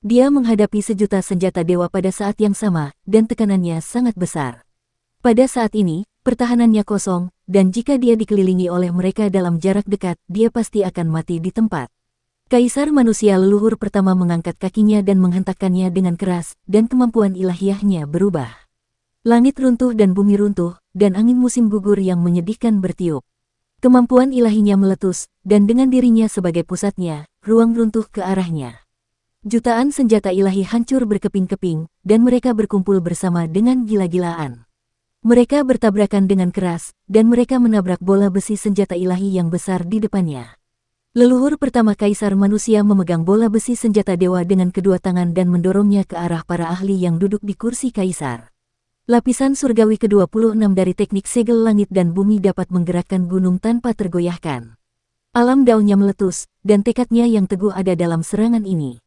Dia menghadapi 1 juta senjata dewa pada saat yang sama, dan tekanannya sangat besar. Pada saat ini, pertahanannya kosong, dan jika dia dikelilingi oleh mereka dalam jarak dekat, dia pasti akan mati di tempat. Kaisar Manusia leluhur pertama mengangkat kakinya dan menghentakkannya dengan keras, dan kemampuan ilahiyahnya berubah. Langit runtuh dan bumi runtuh, dan angin musim gugur yang menyedihkan bertiup. Kemampuan ilahinya meletus, dan dengan dirinya sebagai pusatnya, ruang runtuh ke arahnya. Jutaan senjata ilahi hancur berkeping-keping, dan mereka berkumpul bersama dengan gila-gilaan. Mereka bertabrakan dengan keras, dan mereka menabrak bola besi senjata ilahi yang besar di depannya. Leluhur pertama Kaisar Manusia memegang bola besi senjata dewa dengan kedua tangan dan mendorongnya ke arah para ahli yang duduk di kursi Kaisar. Lapisan surgawi ke-26 dari teknik segel langit dan bumi dapat menggerakkan gunung tanpa tergoyahkan. Alam daunnya meletus, dan tekadnya yang teguh ada dalam serangan ini.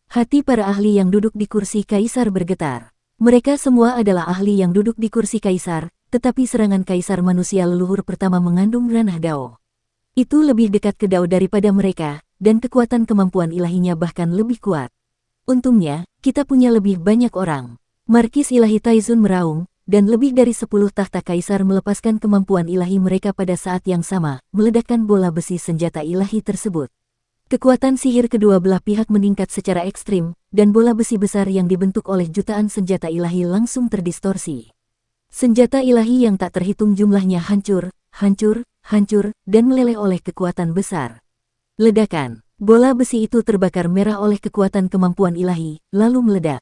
Hati para ahli yang duduk di kursi Kaisar bergetar. Mereka semua adalah ahli yang duduk di kursi Kaisar, tetapi serangan Kaisar Manusia leluhur pertama mengandung ranah Dao. Itu lebih dekat ke Dao daripada mereka, dan kekuatan kemampuan ilahinya bahkan lebih kuat. Untungnya, kita punya lebih banyak orang. Markis Ilahi Taizun meraung, dan lebih dari 10 tahta Kaisar melepaskan kemampuan ilahi mereka pada saat yang sama, meledakkan bola besi senjata ilahi tersebut. Kekuatan sihir kedua belah pihak meningkat secara ekstrim, dan bola besi besar yang dibentuk oleh jutaan senjata ilahi langsung terdistorsi. Senjata ilahi yang tak terhitung jumlahnya hancur, dan meleleh oleh kekuatan besar. Ledakan, bola besi itu terbakar merah oleh kekuatan kemampuan ilahi, lalu meledak.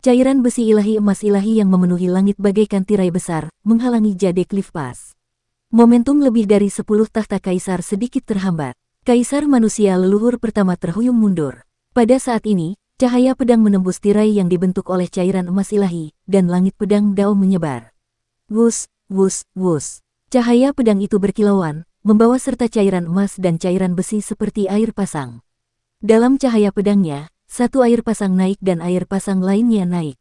Cairan besi ilahi emas ilahi yang memenuhi langit bagaikan tirai besar, menghalangi Jade Cliff Pass. Momentum lebih dari 10 tahta Kaisar sedikit terhambat. Kaisar Manusia leluhur pertama terhuyung mundur. Pada saat ini, cahaya pedang menembus tirai yang dibentuk oleh cairan emas ilahi, dan langit pedang Dao menyebar. Wus, wus, wus. Cahaya pedang itu berkilauan, membawa serta cairan emas dan cairan besi seperti air pasang. Dalam cahaya pedangnya, satu air pasang naik dan air pasang lainnya naik.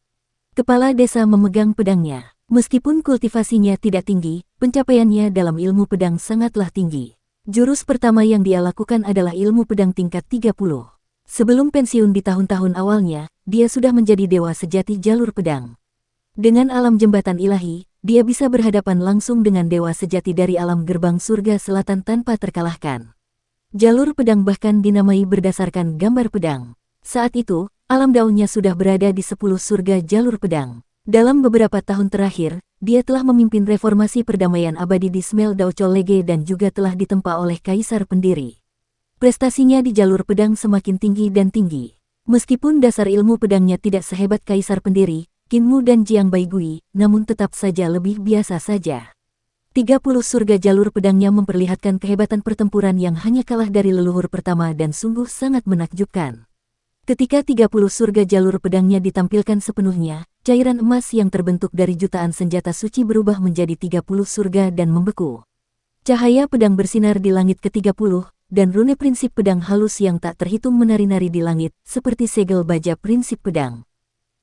Kepala desa memegang pedangnya. Meskipun kultivasinya tidak tinggi, pencapaiannya dalam ilmu pedang sangatlah tinggi. Jurus pertama yang dia lakukan adalah ilmu pedang tingkat 30. Sebelum pensiun di tahun-tahun awalnya, dia sudah menjadi dewa sejati jalur pedang. Dengan alam jembatan ilahi, dia bisa berhadapan langsung dengan dewa sejati dari alam gerbang surga selatan tanpa terkalahkan. Jalur pedang bahkan dinamai berdasarkan gambar pedang. Saat itu, alam daunnya sudah berada di 10 surga jalur pedang. Dalam beberapa tahun terakhir, dia telah memimpin reformasi perdamaian abadi di Smel Dao Cholege dan juga telah ditempa oleh Kaisar Pendiri. Prestasinya di jalur pedang semakin tinggi dan tinggi. Meskipun dasar ilmu pedangnya tidak sehebat Kaisar Pendiri, Qinmu dan Jiang Baigui, namun tetap saja lebih biasa saja. 30 surga jalur pedangnya memperlihatkan kehebatan pertempuran yang hanya kalah dari leluhur pertama dan sungguh sangat menakjubkan. Ketika 30 surga jalur pedangnya ditampilkan sepenuhnya, cairan emas yang terbentuk dari jutaan senjata suci berubah menjadi 30 surga dan membeku. Cahaya pedang bersinar di langit ke-30, dan rune prinsip pedang halus yang tak terhitung menari-nari di langit, seperti segel baja prinsip pedang.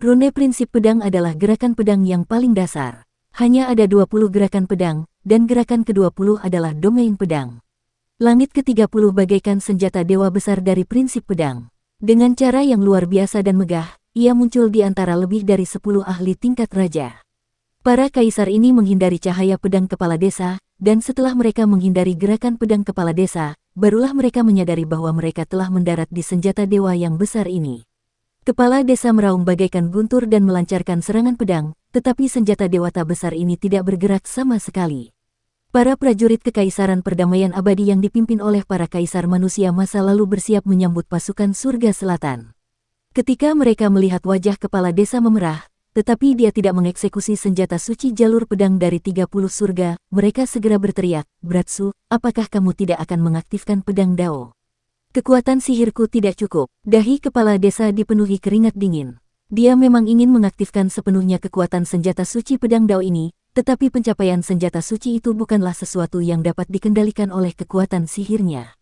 Rune prinsip pedang adalah gerakan pedang yang paling dasar. Hanya ada 20 gerakan pedang, dan gerakan ke-20 adalah domain pedang. Langit ke-30 bagaikan senjata dewa besar dari prinsip pedang. Dengan cara yang luar biasa dan megah, ia muncul di antara lebih dari 10 ahli tingkat raja. Para kaisar ini menghindari cahaya pedang kepala desa, dan setelah mereka menghindari gerakan pedang kepala desa, barulah mereka menyadari bahwa mereka telah mendarat di senjata dewa yang besar ini. Kepala desa meraung bagaikan guntur dan melancarkan serangan pedang, tetapi senjata dewata besar ini tidak bergerak sama sekali. Para prajurit kekaisaran perdamaian abadi yang dipimpin oleh para kaisar manusia masa lalu bersiap menyambut pasukan surga selatan. Ketika mereka melihat wajah kepala desa memerah, tetapi dia tidak mengeksekusi senjata suci jalur pedang dari 30 surga, mereka segera berteriak, "Bratsu, apakah kamu tidak akan mengaktifkan pedang Dao? Kekuatan sihirku tidak cukup." Dahi kepala desa dipenuhi keringat dingin. Dia memang ingin mengaktifkan sepenuhnya kekuatan senjata suci pedang Dao ini, tetapi pencapaian senjata suci itu bukanlah sesuatu yang dapat dikendalikan oleh kekuatan sihirnya.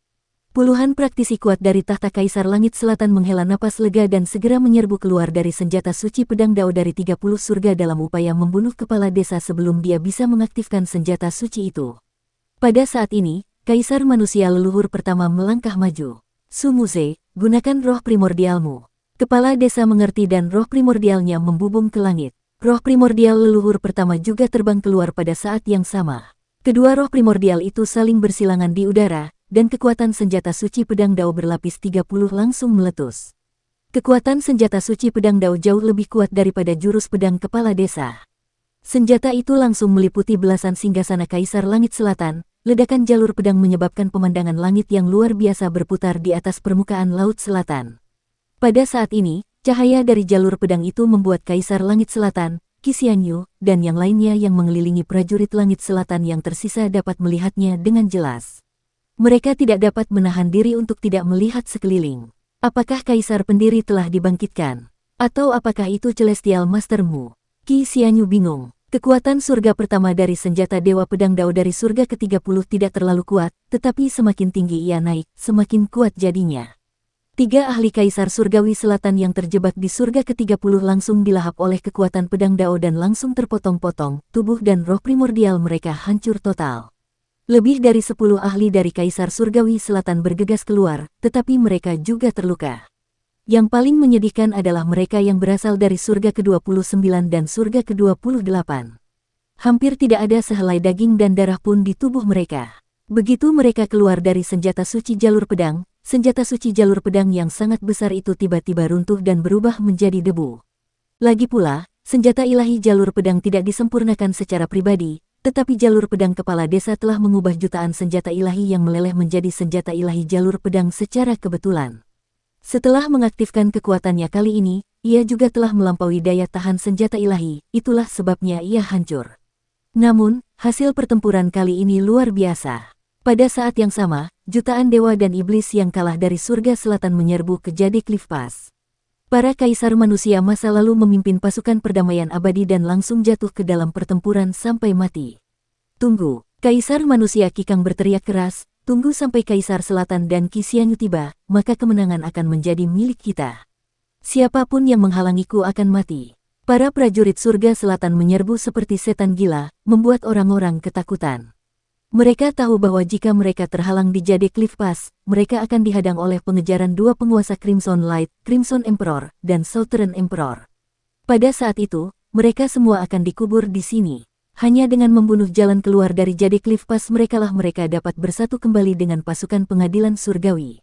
Puluhan praktisi kuat dari tahta Kaisar Langit Selatan menghela napas lega dan segera menyerbu keluar dari senjata suci pedang Dao dari 30 surga dalam upaya membunuh kepala desa sebelum dia bisa mengaktifkan senjata suci itu. Pada saat ini, Kaisar manusia leluhur pertama melangkah maju. Sumuze, gunakan roh primordialmu. Kepala desa mengerti dan roh primordialnya membubung ke langit. Roh primordial leluhur pertama juga terbang keluar pada saat yang sama. Kedua roh primordial itu saling bersilangan di udara, dan kekuatan senjata suci pedang Dao berlapis 30 langsung meletus. Kekuatan senjata suci pedang Dao jauh lebih kuat daripada jurus pedang kepala desa. Senjata itu langsung meliputi belasan singgasana Kaisar Langit Selatan. Ledakan jalur pedang menyebabkan pemandangan langit yang luar biasa berputar di atas permukaan Laut Selatan. Pada saat ini, cahaya dari jalur pedang itu membuat Kaisar Langit Selatan, Qi Xianyu, dan yang lainnya yang mengelilingi prajurit Langit Selatan yang tersisa dapat melihatnya dengan jelas. Mereka tidak dapat menahan diri untuk tidak melihat sekeliling. Apakah Kaisar Pendiri telah dibangkitkan? Atau apakah itu Celestial Mastermu? Qi Xianyu bingung. Kekuatan surga pertama dari senjata Dewa Pedang Dao dari surga ke-30 tidak terlalu kuat, tetapi semakin tinggi ia naik, semakin kuat jadinya. 3 ahli Kaisar Surgawi Selatan yang terjebak di surga ke-30 langsung dilahap oleh kekuatan pedang Dao dan langsung terpotong-potong, tubuh dan roh primordial mereka hancur total. Lebih dari 10 ahli dari Kaisar Surgawi Selatan bergegas keluar, tetapi mereka juga terluka. Yang paling menyedihkan adalah mereka yang berasal dari surga ke-29 dan surga ke-28. Hampir tidak ada sehelai daging dan darah pun di tubuh mereka. Begitu mereka keluar dari senjata suci jalur pedang, senjata suci jalur pedang yang sangat besar itu tiba-tiba runtuh dan berubah menjadi debu. Lagi pula, senjata ilahi jalur pedang tidak disempurnakan secara pribadi, tetapi jalur pedang kepala desa telah mengubah jutaan senjata ilahi yang meleleh menjadi senjata ilahi jalur pedang secara kebetulan. Setelah mengaktifkan kekuatannya kali ini, ia juga telah melampaui daya tahan senjata ilahi, itulah sebabnya ia hancur. Namun, hasil pertempuran kali ini luar biasa. Pada saat yang sama, jutaan dewa dan iblis yang kalah dari surga selatan menyerbu ke Jade Cliff Pass. Para kaisar manusia masa lalu memimpin pasukan perdamaian abadi dan langsung jatuh ke dalam pertempuran sampai mati. Tunggu, Kaisar manusia Kikang berteriak keras. Tunggu sampai Kaisar Selatan dan Qi Xianyu tiba, maka kemenangan akan menjadi milik kita. Siapapun yang menghalangiku akan mati. Para prajurit surga selatan menyerbu seperti setan gila, membuat orang-orang ketakutan. Mereka tahu bahwa jika mereka terhalang di Jade Cliff Pass, mereka akan dihadang oleh pengejaran dua penguasa Crimson Light, Crimson Emperor, dan Southern Emperor. Pada saat itu, mereka semua akan dikubur di sini. Hanya dengan membunuh jalan keluar dari Jade Cliff Pass mereka dapat bersatu kembali dengan pasukan pengadilan surgawi.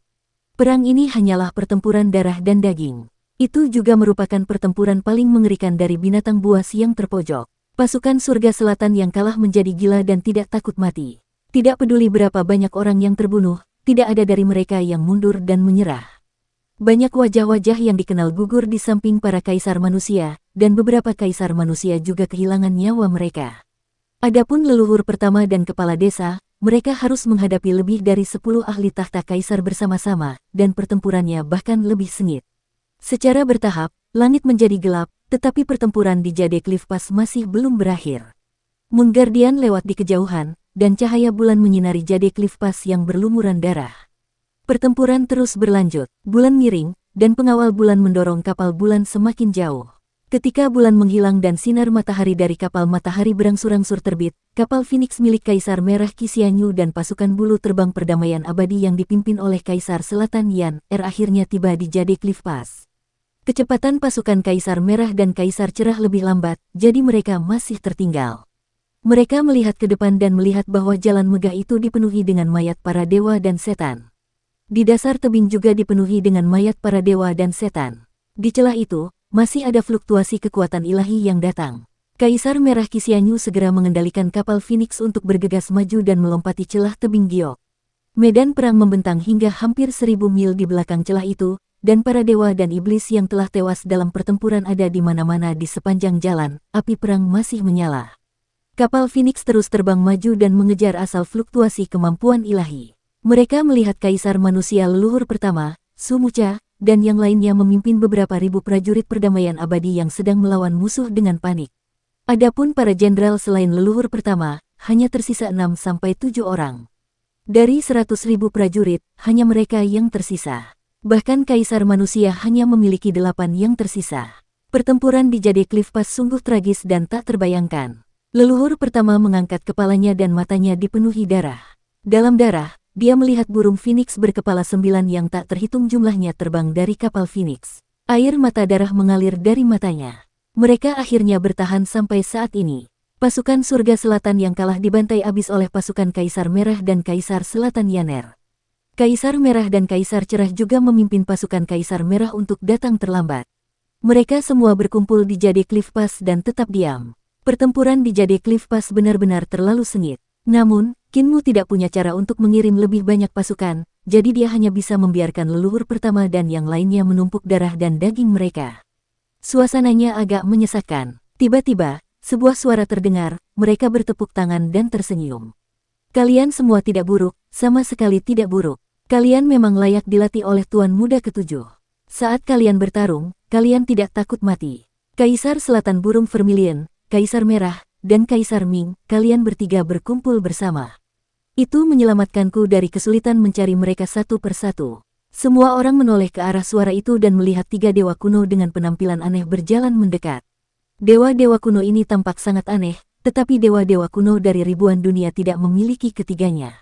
Perang ini hanyalah pertempuran darah dan daging. Itu juga merupakan pertempuran paling mengerikan dari binatang buas yang terpojok. Pasukan surga selatan yang kalah menjadi gila dan tidak takut mati. Tidak peduli berapa banyak orang yang terbunuh, tidak ada dari mereka yang mundur dan menyerah. Banyak wajah-wajah yang dikenal gugur di samping para kaisar manusia, dan beberapa kaisar manusia juga kehilangan nyawa mereka. Adapun leluhur pertama dan kepala desa, mereka harus menghadapi lebih dari 10 ahli tahta kaisar bersama-sama, dan pertempurannya bahkan lebih sengit. Secara bertahap, langit menjadi gelap, tetapi pertempuran di Jade Cliff Pass masih belum berakhir. Moon Guardian lewat di kejauhan, dan cahaya bulan menyinari Jade Cliff Pass yang berlumuran darah. Pertempuran terus berlanjut, bulan miring, dan pengawal bulan mendorong kapal bulan semakin jauh. Ketika bulan menghilang dan sinar matahari dari kapal matahari berangsur-angsur terbit, kapal Phoenix milik Kaisar Merah Qixinyu dan pasukan bulu terbang perdamaian abadi yang dipimpin oleh Kaisar Selatan Yan akhirnya tiba di Jade Cliff Pass. Kecepatan pasukan Kaisar Merah dan Kaisar Cerah lebih lambat, jadi mereka masih tertinggal. Mereka melihat ke depan dan melihat bahwa jalan megah itu dipenuhi dengan mayat para dewa dan setan. Di dasar tebing juga dipenuhi dengan mayat para dewa dan setan. Di celah itu, masih ada fluktuasi kekuatan ilahi yang datang. Kaisar Merah Qixinyu segera mengendalikan kapal Phoenix untuk bergegas maju dan melompati celah tebing giok. Medan perang membentang hingga hampir 1000 mil di belakang celah itu, dan para dewa dan iblis yang telah tewas dalam pertempuran ada di mana-mana di sepanjang jalan, api perang masih menyala. Kapal Phoenix terus terbang maju dan mengejar asal fluktuasi kemampuan ilahi. Mereka melihat kaisar manusia leluhur pertama, Sumucha, dan yang lainnya memimpin beberapa ribu prajurit perdamaian abadi yang sedang melawan musuh dengan panik. Adapun para jenderal selain leluhur pertama, hanya tersisa 6-7 orang. Dari 100.000 prajurit, hanya mereka yang tersisa. Bahkan kaisar manusia hanya memiliki 8 yang tersisa. Pertempuran di Jade Cliff Pass sungguh tragis dan tak terbayangkan. Leluhur pertama mengangkat kepalanya dan matanya dipenuhi darah. Dalam darah, dia melihat burung Phoenix berkepala 9 yang tak terhitung jumlahnya terbang dari kapal Phoenix. Air mata darah mengalir dari matanya. Mereka akhirnya bertahan sampai saat ini. Pasukan surga selatan yang kalah dibantai abis oleh pasukan Kaisar Merah dan Kaisar Selatan Yaner. Kaisar Merah dan Kaisar Cerah juga memimpin pasukan Kaisar Merah untuk datang terlambat. Mereka semua berkumpul di Jade Cliff Pass dan tetap diam. Pertempuran di Jade Cliff Pass benar-benar terlalu sengit. Namun, Qinmu tidak punya cara untuk mengirim lebih banyak pasukan, jadi dia hanya bisa membiarkan leluhur pertama dan yang lainnya menumpuk darah dan daging mereka. Suasananya agak menyesakkan. Tiba-tiba, sebuah suara terdengar, mereka bertepuk tangan dan tersenyum. Kalian semua tidak buruk, sama sekali tidak buruk. Kalian memang layak dilatih oleh Tuan Muda Ketujuh. Saat kalian bertarung, kalian tidak takut mati. Kaisar Selatan Burung Vermilion, Kaisar Merah, dan Kaisar Ming, kalian bertiga berkumpul bersama. Itu menyelamatkanku dari kesulitan mencari mereka satu persatu. Semua orang menoleh ke arah suara itu dan melihat 3 dewa kuno dengan penampilan aneh berjalan mendekat. Dewa-dewa kuno ini tampak sangat aneh, tetapi dewa-dewa kuno dari ribuan dunia tidak memiliki ketiganya.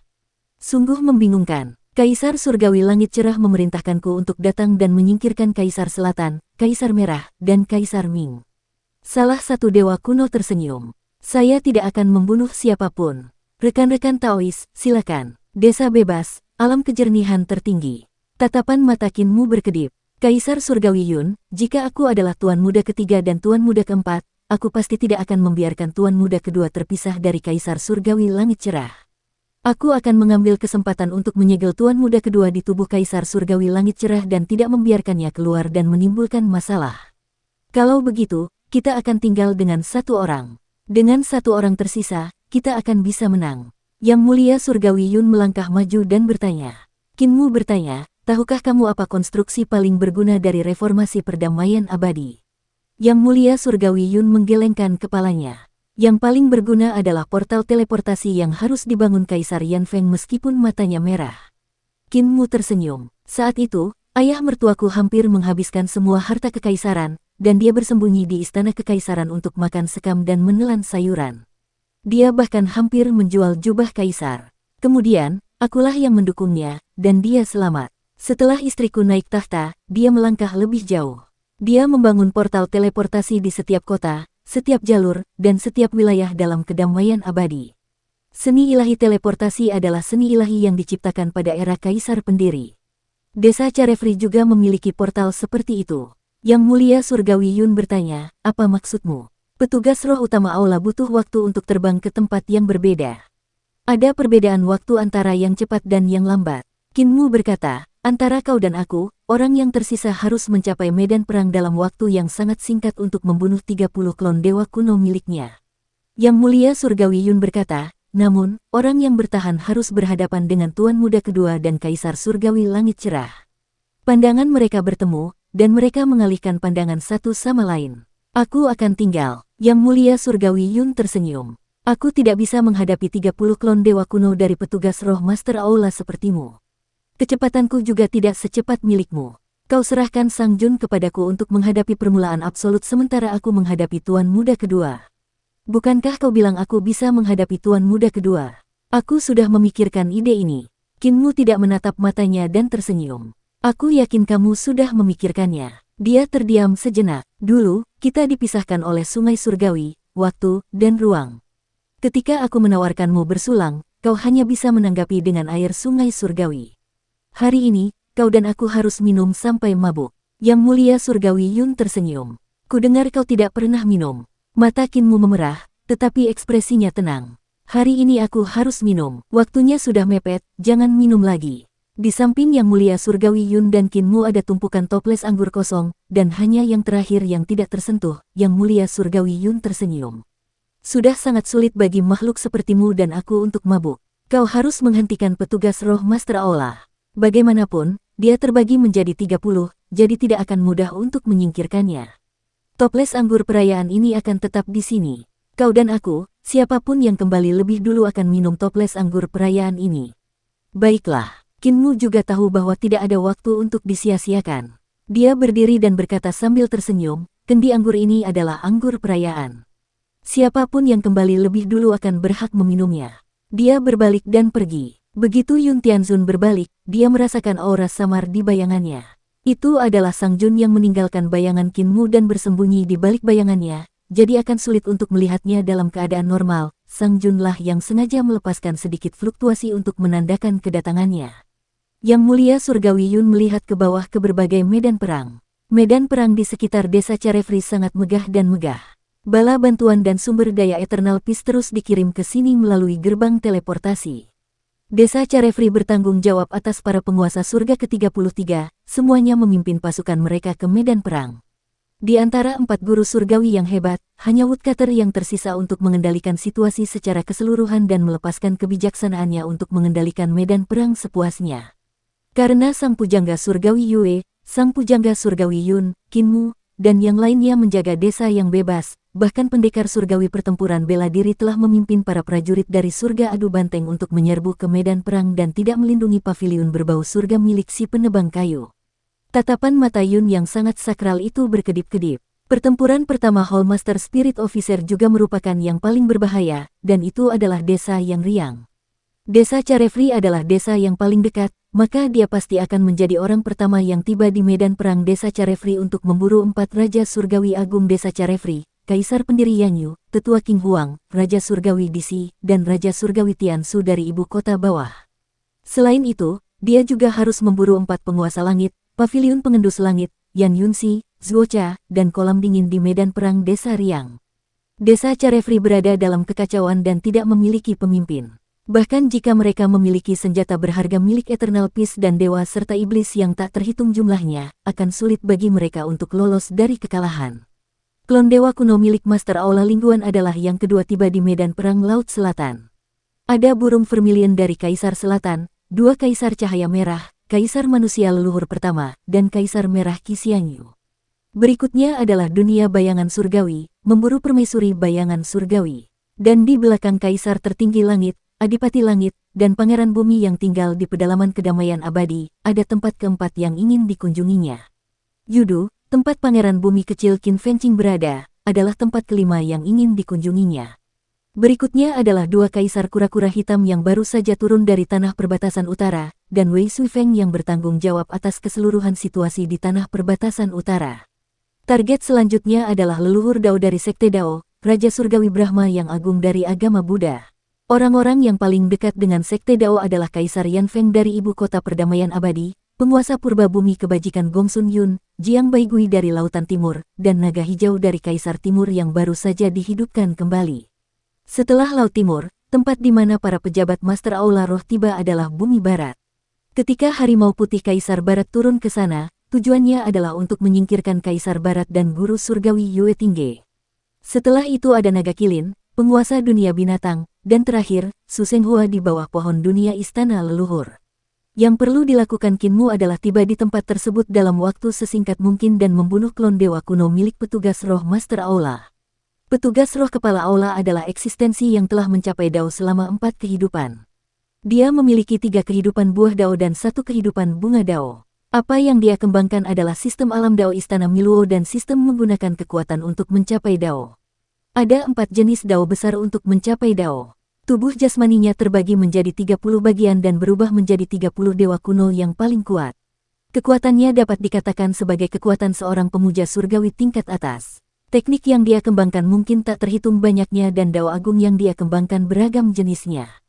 Sungguh membingungkan. Kaisar Surgawi Langit Cerah memerintahkanku untuk datang dan menyingkirkan Kaisar Selatan, Kaisar Merah, dan Kaisar Ming. Salah satu dewa kuno tersenyum. Saya tidak akan membunuh siapapun. Rekan-rekan Taois, silakan. Desa bebas, alam kejernihan tertinggi. Tatapan mata Qinmu berkedip. Kaisar Surgawi Yun, jika aku adalah Tuan Muda ketiga dan Tuan Muda keempat, aku pasti tidak akan membiarkan Tuan Muda kedua terpisah dari Kaisar Surgawi Langit Cerah. Aku akan mengambil kesempatan untuk menyegel Tuan Muda kedua di tubuh Kaisar Surgawi Langit Cerah dan tidak membiarkannya keluar dan menimbulkan masalah. Kalau begitu, kita akan tinggal dengan 1 orang. Dengan 1 orang tersisa, kita akan bisa menang. Yang Mulia Surgawi Yun melangkah maju dan bertanya. Qinmu bertanya, tahukah kamu apa konstruksi paling berguna dari reformasi perdamaian abadi? Yang Mulia Surgawi Yun menggelengkan kepalanya. Yang paling berguna adalah portal teleportasi yang harus dibangun Kaisar Yanfeng meskipun matanya merah. Qinmu tersenyum. Saat itu, ayah mertuaku hampir menghabiskan semua harta kekaisaran, dan dia bersembunyi di istana kekaisaran untuk makan sekam dan menelan sayuran. Dia bahkan hampir menjual jubah kaisar. Kemudian, akulah yang mendukungnya, dan dia selamat. Setelah istriku naik tahta, dia melangkah lebih jauh. Dia membangun portal teleportasi di setiap kota, setiap jalur, dan setiap wilayah dalam kedamaian abadi. Seni ilahi teleportasi adalah seni ilahi yang diciptakan pada era kaisar pendiri. Desa Carefree juga memiliki portal seperti itu. Yang Mulia Surgawi Yun bertanya, apa maksudmu? Petugas roh utama aula butuh waktu untuk terbang ke tempat yang berbeda. Ada perbedaan waktu antara yang cepat dan yang lambat. Qin Mu berkata, antara kau dan aku, orang yang tersisa harus mencapai medan perang dalam waktu yang sangat singkat untuk membunuh 30 klon dewa kuno miliknya. Yang Mulia Surgawi Yun berkata, namun, orang yang bertahan harus berhadapan dengan Tuan Muda Kedua dan Kaisar Surgawi Langit Cerah. Pandangan mereka bertemu, dan mereka mengalihkan pandangan satu sama lain. Aku akan tinggal. Yang Mulia Surgawi Yun tersenyum. Aku tidak bisa menghadapi 30 klon dewa kuno dari petugas roh Master Aula sepertimu. Kecepatanku juga tidak secepat milikmu. Kau serahkan Sang Jun kepadaku untuk menghadapi permulaan absolut sementara aku menghadapi Tuan Muda Kedua. Bukankah kau bilang aku bisa menghadapi Tuan Muda Kedua? Aku sudah memikirkan ide ini. Qin Mu tidak menatap matanya dan tersenyum. Aku yakin kamu sudah memikirkannya. Dia terdiam sejenak. Dulu, kita dipisahkan oleh sungai surgawi, waktu, dan ruang. Ketika aku menawarkanmu bersulang, kau hanya bisa menanggapi dengan air sungai surgawi. Hari ini, kau dan aku harus minum sampai mabuk. Yang Mulia Surgawi Yun tersenyum. Kudengar kau tidak pernah minum. Mata Qin Mu memerah, tetapi ekspresinya tenang. Hari ini aku harus minum. Waktunya sudah mepet, jangan minum lagi. Di samping Yang Mulia Surgawi Yun dan Qin Mu ada tumpukan toples anggur kosong, dan hanya yang terakhir yang tidak tersentuh. Yang Mulia Surgawi Yun tersenyum. Sudah sangat sulit bagi makhluk sepertimu dan aku untuk mabuk. Kau harus menghentikan petugas roh Master Aula. Bagaimanapun, dia terbagi menjadi 30, jadi tidak akan mudah untuk menyingkirkannya. Toples anggur perayaan ini akan tetap di sini. Kau dan aku, siapapun yang kembali lebih dulu akan minum toples anggur perayaan ini. Baiklah. Qin Mu juga tahu bahwa tidak ada waktu untuk disia-siakan. Dia berdiri dan berkata sambil tersenyum, kendi anggur ini adalah anggur perayaan. Siapapun yang kembali lebih dulu akan berhak meminumnya. Dia berbalik dan pergi. Begitu Yun Tianzun berbalik, dia merasakan aura samar di bayangannya. Itu adalah Sang Jun yang meninggalkan bayangan Qin Mu dan bersembunyi di balik bayangannya, jadi akan sulit untuk melihatnya dalam keadaan normal. Sang Junlah yang sengaja melepaskan sedikit fluktuasi untuk menandakan kedatangannya. Yang Mulia Surgawi Yun melihat ke bawah ke berbagai medan perang. Medan perang di sekitar desa Carefree sangat megah dan megah. Bala bantuan dan sumber daya Eternal Peace terus dikirim ke sini melalui gerbang teleportasi. Desa Carefree bertanggung jawab atas para penguasa surga ke-33, semuanya memimpin pasukan mereka ke medan perang. Di antara 4 guru surgawi yang hebat, hanya Woodcutter yang tersisa untuk mengendalikan situasi secara keseluruhan dan melepaskan kebijaksanaannya untuk mengendalikan medan perang sepuasnya. Karena Sang Pujangga Surgawi Yue, Sang Pujangga Surgawi Yun, Qin Mu, dan yang lainnya menjaga desa yang bebas, bahkan pendekar surgawi pertempuran bela diri telah memimpin para prajurit dari surga adu banteng untuk menyerbu ke medan perang dan tidak melindungi paviliun berbau surga milik si penebang kayu. Tatapan mata Yun yang sangat sakral itu berkedip-kedip. Pertempuran pertama Hallmaster Spirit Officer juga merupakan yang paling berbahaya, dan itu adalah desa yang riang. Desa Carefree adalah desa yang paling dekat, maka dia pasti akan menjadi orang pertama yang tiba di medan perang desa Carefree untuk memburu 4 Raja Surgawi Agung desa Carefree, Kaisar Pendiri Yanyu, Tetua King Huang, Raja Surgawi Disi, dan Raja Surgawi Tiansu dari ibu kota bawah. Selain itu, dia juga harus memburu 4 penguasa langit, Paviliun Pengendus Langit, Yan Yunxi, Zhuocha, dan kolam dingin di medan perang desa Riang. Desa Carefree berada dalam kekacauan dan tidak memiliki pemimpin. Bahkan jika mereka memiliki senjata berharga milik Eternal Peace dan dewa serta iblis yang tak terhitung jumlahnya, akan sulit bagi mereka untuk lolos dari kekalahan. Klon dewa kuno milik Master Aula Lingguan adalah yang kedua tiba di medan perang Laut Selatan. Ada burung vermilion dari Kaisar Selatan, 2 Kaisar Cahaya Merah, Kaisar Manusia Leluhur Pertama, dan Kaisar Merah Qixianyu. Berikutnya adalah dunia bayangan surgawi, memburu permaisuri bayangan surgawi. Dan di belakang Kaisar tertinggi langit, Adipati Langit, dan Pangeran Bumi yang tinggal di pedalaman kedamaian abadi, ada tempat keempat yang ingin dikunjunginya. Yudu, tempat Pangeran Bumi kecil Qin Fengqing berada, adalah tempat kelima yang ingin dikunjunginya. Berikutnya adalah dua kaisar kura-kura hitam yang baru saja turun dari tanah perbatasan utara, dan Wei Suifeng yang bertanggung jawab atas keseluruhan situasi di tanah perbatasan utara. Target selanjutnya adalah leluhur Dao dari Sekte Dao, Raja Surgawi Brahma yang agung dari agama Buddha. Orang-orang yang paling dekat dengan Sekte Dao adalah Kaisar Yanfeng dari Ibu Kota Perdamaian Abadi, penguasa purba bumi kebajikan Gongsun Yun, Jiang Baigui dari Lautan Timur, dan Naga Hijau dari Kaisar Timur yang baru saja dihidupkan kembali. Setelah Laut Timur, tempat di mana para pejabat Master Aula Roh tiba adalah Bumi Barat. Ketika Harimau Putih Kaisar Barat turun ke sana, tujuannya adalah untuk menyingkirkan Kaisar Barat dan Guru Surgawi Yue Tingge. Setelah itu ada Naga Kilin, penguasa dunia binatang, dan terakhir, Su Senghua di bawah pohon dunia istana leluhur. Yang perlu dilakukan Kinmu adalah tiba di tempat tersebut dalam waktu sesingkat mungkin dan membunuh klon dewa kuno milik petugas roh Master Aula. Petugas roh kepala aula adalah eksistensi yang telah mencapai Dao selama 4 kehidupan. Dia memiliki 3 kehidupan buah Dao dan 1 kehidupan bunga Dao. Apa yang dia kembangkan adalah sistem alam Dao Istana Miluo dan sistem menggunakan kekuatan untuk mencapai Dao. Ada 4 jenis Dao besar untuk mencapai Dao. Tubuh jasmaninya terbagi menjadi 30 bagian dan berubah menjadi 30 dewa kuno yang paling kuat. Kekuatannya dapat dikatakan sebagai kekuatan seorang pemuja surgawi tingkat atas. Teknik yang dia kembangkan mungkin tak terhitung banyaknya dan Dao Agung yang dia kembangkan beragam jenisnya.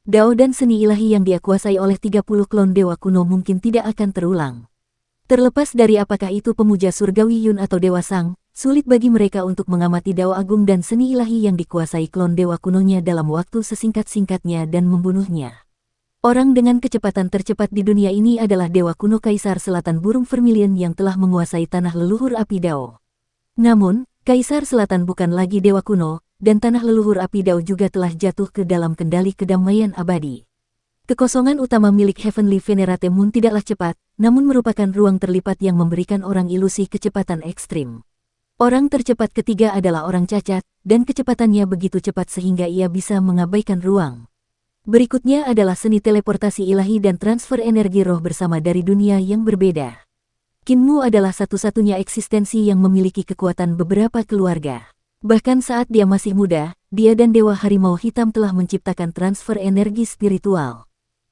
Dao dan seni ilahi yang dia kuasai oleh 30 klon dewa kuno mungkin tidak akan terulang. Terlepas dari apakah itu pemuja surgawi Yun atau Dewa Sang, sulit bagi mereka untuk mengamati Dao Agung dan seni ilahi yang dikuasai klon dewa kunonya dalam waktu sesingkat-singkatnya dan membunuhnya. Orang dengan kecepatan tercepat di dunia ini adalah Dewa Kuno Kaisar Selatan Burung Vermilion yang telah menguasai tanah leluhur api Dao. Namun, Kaisar Selatan bukan lagi dewa kuno, dan tanah leluhur api Dao juga telah jatuh ke dalam kendali kedamaian abadi. Kekosongan utama milik Heavenly Venerate Moon tidaklah cepat, namun merupakan ruang terlipat yang memberikan orang ilusi kecepatan ekstrim. Orang tercepat ketiga adalah orang cacat, dan kecepatannya begitu cepat sehingga ia bisa mengabaikan ruang. Berikutnya adalah seni teleportasi ilahi dan transfer energi roh bersama dari dunia yang berbeda. Kinmu adalah satu-satunya eksistensi yang memiliki kekuatan beberapa keluarga. Bahkan saat dia masih muda, dia dan Dewa Harimau Hitam telah menciptakan transfer energi spiritual.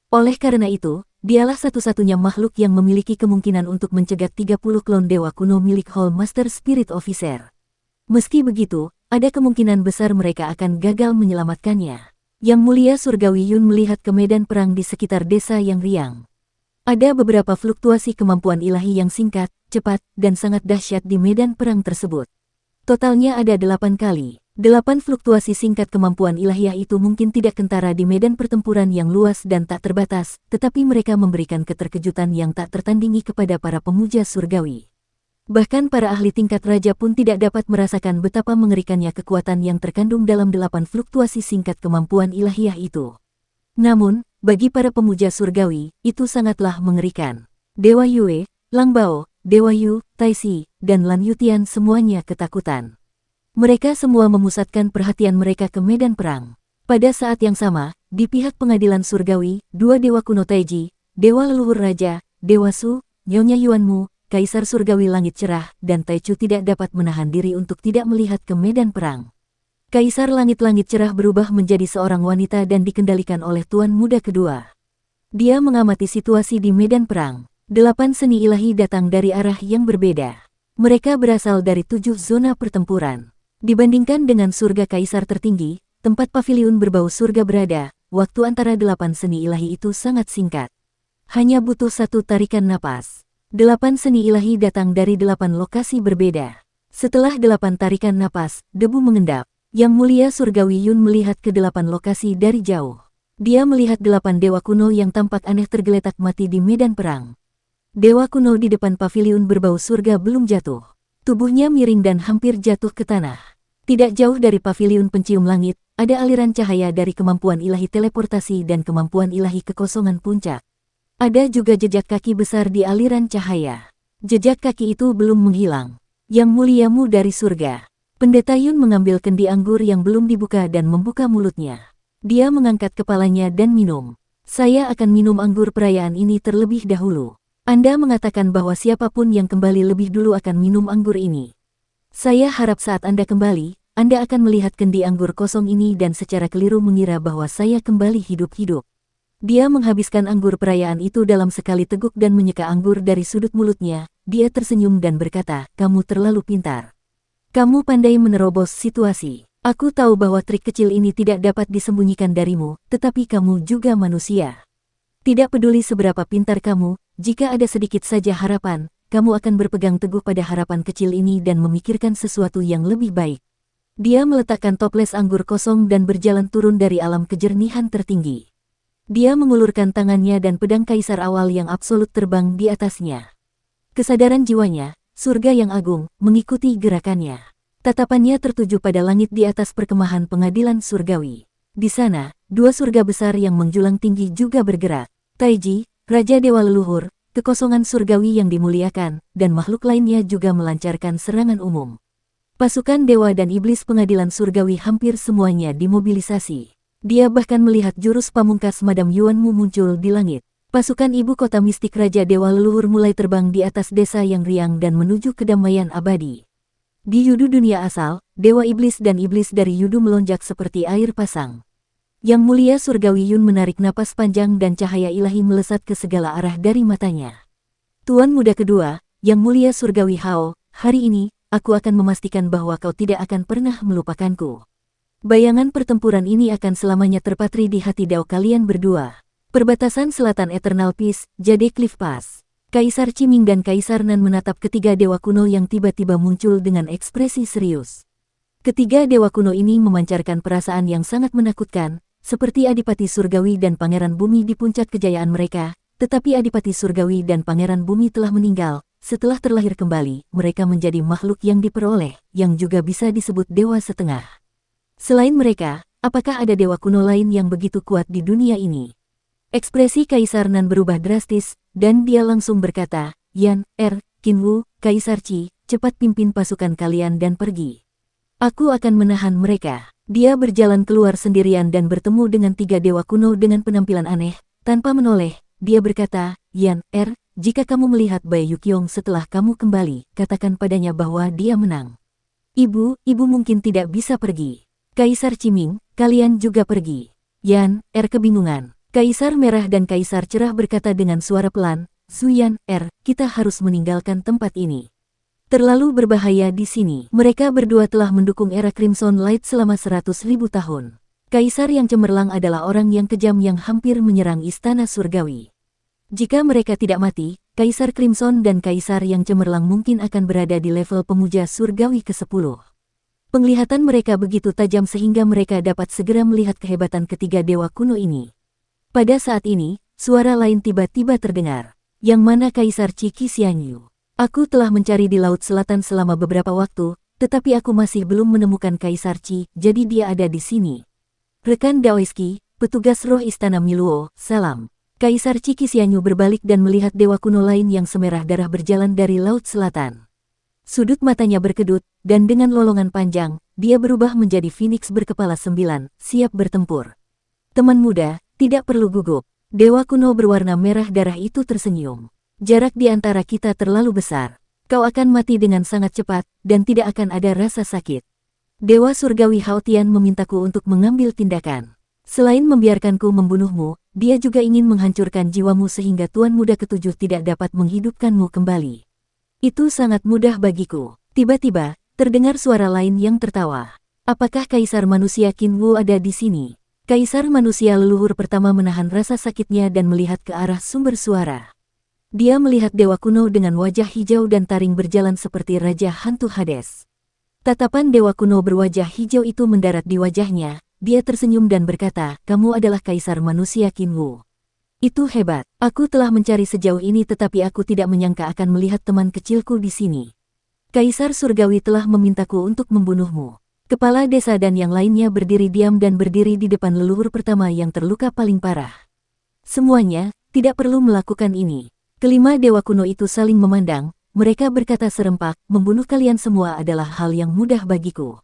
Oleh karena itu, dialah satu-satunya makhluk yang memiliki kemungkinan untuk mencegat 30 klon dewa kuno milik Hall Master Spirit Officer. Meski begitu, ada kemungkinan besar mereka akan gagal menyelamatkannya. Yang Mulia Surgawi Yun melihat ke medan perang di sekitar desa yang riang. Ada beberapa fluktuasi kemampuan ilahi yang singkat, cepat, dan sangat dahsyat di medan perang tersebut. Totalnya ada 8 kali. 8 fluktuasi singkat kemampuan ilahiyah itu mungkin tidak kentara di medan pertempuran yang luas dan tak terbatas, tetapi mereka memberikan keterkejutan yang tak tertandingi kepada para pemuja surgawi. Bahkan para ahli tingkat raja pun tidak dapat merasakan betapa mengerikannya kekuatan yang terkandung dalam 8 fluktuasi singkat kemampuan ilahiyah itu. Namun, bagi para pemuja surgawi, itu sangatlah mengerikan. Dewa Yue, Lang Bao, Dewa Yu, Taisi, dan Lan Yutian semuanya ketakutan. Mereka semua memusatkan perhatian mereka ke medan perang. Pada saat yang sama, di pihak pengadilan surgawi, 2 dewa kuno Taiji, Dewa Leluhur Raja, Dewa Su, Nyonya Yuanmu, Kaisar Surgawi Langit Cerah, dan Taichu tidak dapat menahan diri untuk tidak melihat ke medan perang. Kaisar Langit-Langit Cerah berubah menjadi seorang wanita dan dikendalikan oleh Tuan Muda kedua. Dia mengamati situasi di medan perang. 8 seni ilahi datang dari arah yang berbeda. Mereka berasal dari 7 zona pertempuran. Dibandingkan dengan surga Kaisar tertinggi, tempat paviliun berbau surga berada, waktu antara 8 seni ilahi itu sangat singkat. Hanya butuh 1 tarikan napas. 8 seni ilahi datang dari 8 lokasi berbeda. Setelah 8 tarikan napas, debu mengendap. Yang Mulia Surgawi Yun melihat ke 8 lokasi dari jauh. Dia melihat 8 dewa kuno yang tampak aneh tergeletak mati di medan perang. Dewa kuno di depan paviliun berbau surga belum jatuh. Tubuhnya miring dan hampir jatuh ke tanah. Tidak jauh dari paviliun pencium langit, ada aliran cahaya dari kemampuan ilahi teleportasi dan kemampuan ilahi kekosongan puncak. Ada juga jejak kaki besar di aliran cahaya. Jejak kaki itu belum menghilang. Yang Muliamu dari surga. Pendeta Yun mengambil kendi anggur yang belum dibuka dan membuka mulutnya. Dia mengangkat kepalanya dan minum. Saya akan minum anggur perayaan ini terlebih dahulu. Anda mengatakan bahwa siapapun yang kembali lebih dulu akan minum anggur ini. Saya harap saat Anda kembali, Anda akan melihat kendi anggur kosong ini dan secara keliru mengira bahwa saya kembali hidup-hidup. Dia menghabiskan anggur perayaan itu dalam sekali teguk dan menyeka anggur dari sudut mulutnya. Dia tersenyum dan berkata, kamu terlalu pintar. Kamu pandai menerobos situasi. Aku tahu bahwa trik kecil ini tidak dapat disembunyikan darimu, tetapi kamu juga manusia. Tidak peduli seberapa pintar kamu, jika ada sedikit saja harapan, kamu akan berpegang teguh pada harapan kecil ini dan memikirkan sesuatu yang lebih baik. Dia meletakkan toples anggur kosong dan berjalan turun dari alam kejernihan tertinggi. Dia mengulurkan tangannya dan pedang kaisar awal yang absolut terbang di atasnya. Kesadaran jiwanya, surga yang agung, mengikuti gerakannya. Tatapannya tertuju pada langit di atas perkemahan pengadilan surgawi. Di sana, dua surga besar yang menjulang tinggi juga bergerak. Taiji, Raja Dewa Leluhur, kekosongan surgawi yang dimuliakan, dan makhluk lainnya juga melancarkan serangan umum. Pasukan dewa dan iblis pengadilan surgawi hampir semuanya dimobilisasi. Dia bahkan melihat jurus pamungkas Madam Yuanmu muncul di langit. Pasukan ibu kota mistik Raja Dewa Leluhur mulai terbang di atas desa yang riang dan menuju kedamaian abadi. Di Yudu dunia asal, dewa iblis dan iblis dari Yudu melonjak seperti air pasang. Yang mulia surgawi Yun menarik napas panjang dan cahaya ilahi melesat ke segala arah dari matanya. Tuan muda kedua, yang mulia surgawi Hao, hari ini, aku akan memastikan bahwa kau tidak akan pernah melupakanku. Bayangan pertempuran ini akan selamanya terpatri di hati dao kalian berdua. Perbatasan selatan Eternal Peace, Jade Cliff Pass. Kaisar Qiming dan Kaisar Nan menatap ketiga dewa kuno yang tiba-tiba muncul dengan ekspresi serius. Ketiga dewa kuno ini memancarkan perasaan yang sangat menakutkan, seperti Adipati Surgawi dan Pangeran Bumi di puncak kejayaan mereka, tetapi Adipati Surgawi dan Pangeran Bumi telah meninggal. Setelah terlahir kembali, mereka menjadi makhluk yang diperoleh, yang juga bisa disebut dewa setengah. Selain mereka, apakah ada dewa kuno lain yang begitu kuat di dunia ini? Ekspresi Kaisar Nan berubah drastis, dan dia langsung berkata, Yan, Qinwu, Kaisar Qi, cepat pimpin pasukan kalian dan pergi. Aku akan menahan mereka. Dia berjalan keluar sendirian dan bertemu dengan tiga dewa kuno dengan penampilan aneh. Tanpa menoleh, dia berkata, Yan, jika kamu melihat Bai Yuqiong setelah kamu kembali, katakan padanya bahwa dia menang. Ibu mungkin tidak bisa pergi. Kaisar Qiming, kalian juga pergi. Yan, kebingungan. Kaisar Merah dan Kaisar Cerah berkata dengan suara pelan, Zuyan, kita harus meninggalkan tempat ini. Terlalu berbahaya di sini. Mereka berdua telah mendukung era Crimson Light selama 100.000 tahun. Kaisar yang cemerlang adalah orang yang kejam yang hampir menyerang istana surgawi. Jika mereka tidak mati, Kaisar Crimson dan Kaisar yang cemerlang mungkin akan berada di level pemuja surgawi ke-10. Penglihatan mereka begitu tajam sehingga mereka dapat segera melihat kehebatan ketiga dewa kuno ini. Pada saat ini, suara lain tiba-tiba terdengar. Yang mana Kaisar Qi Xianyu? Aku telah mencari di Laut Selatan selama beberapa waktu, tetapi aku masih belum menemukan Kaisar Qi, jadi dia ada di sini. Rekan Daoiski, petugas roh istana Miluo, salam. Kaisar Qi Xianyu berbalik dan melihat dewa kuno lain yang semerah darah berjalan dari Laut Selatan. Sudut matanya berkedut, dan dengan lolongan panjang, dia berubah menjadi Phoenix berkepala 9, siap bertempur. Teman muda, tidak perlu gugup. Dewa kuno berwarna merah darah itu tersenyum. Jarak di antara kita terlalu besar. Kau akan mati dengan sangat cepat, dan tidak akan ada rasa sakit. Dewa surgawi Hao Tian memintaku untuk mengambil tindakan. Selain membiarkanku membunuhmu, dia juga ingin menghancurkan jiwamu sehingga Tuan Muda Ketujuh tidak dapat menghidupkanmu kembali. Itu sangat mudah bagiku. Tiba-tiba, terdengar suara lain yang tertawa. Apakah Kaisar Manusia Qinwu ada di sini? Kaisar Manusia leluhur pertama menahan rasa sakitnya dan melihat ke arah sumber suara. Dia melihat dewa kuno dengan wajah hijau dan taring berjalan seperti Raja Hantu Hades. Tatapan dewa kuno berwajah hijau itu mendarat di wajahnya. Dia tersenyum dan berkata, kamu adalah Kaisar Manusia Qinwu. Itu hebat. Aku telah mencari sejauh ini tetapi aku tidak menyangka akan melihat teman kecilku di sini. Kaisar Surgawi telah memintaku untuk membunuhmu. Kepala desa dan yang lainnya berdiri diam dan berdiri di depan leluhur pertama yang terluka paling parah. Semuanya, tidak perlu melakukan ini. Kelima dewa kuno itu saling memandang, mereka berkata serempak, membunuh kalian semua adalah hal yang mudah bagiku.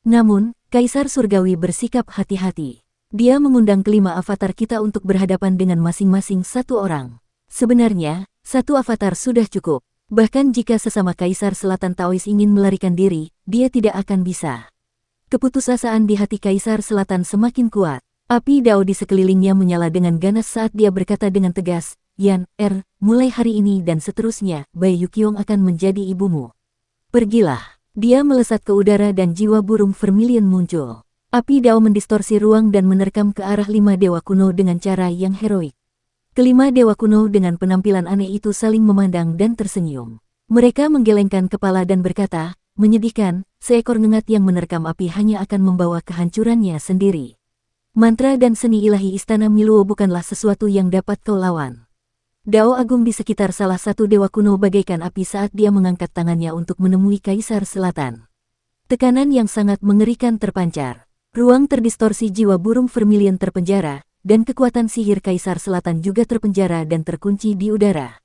Namun, Kaisar Surgawi bersikap hati-hati. Dia mengundang kelima avatar kita untuk berhadapan dengan masing-masing satu orang. Sebenarnya, satu avatar sudah cukup. Bahkan jika sesama Kaisar Selatan Taois ingin melarikan diri, dia tidak akan bisa. Keputusasaan di hati Kaisar Selatan semakin kuat. Api Dao di sekelilingnya menyala dengan ganas saat dia berkata dengan tegas, Yan, mulai hari ini dan seterusnya, Bai Yuqiong akan menjadi ibumu. Pergilah. Dia melesat ke udara dan jiwa burung vermilion muncul. Api Dao mendistorsi ruang dan menerkam ke arah 5 dewa kuno dengan cara yang heroik. Kelima dewa kuno dengan penampilan aneh itu saling memandang dan tersenyum. Mereka menggelengkan kepala dan berkata, menyedihkan, seekor ngengat yang menerkam api hanya akan membawa kehancurannya sendiri. Mantra dan seni ilahi Istana Miluo bukanlah sesuatu yang dapat kau lawan. Dao agung di sekitar salah satu dewa kuno bagaikan api saat dia mengangkat tangannya untuk menemui Kaisar Selatan. Tekanan yang sangat mengerikan terpancar. Ruang terdistorsi jiwa burung vermilion terpenjara, dan kekuatan sihir Kaisar Selatan juga terpenjara dan terkunci di udara.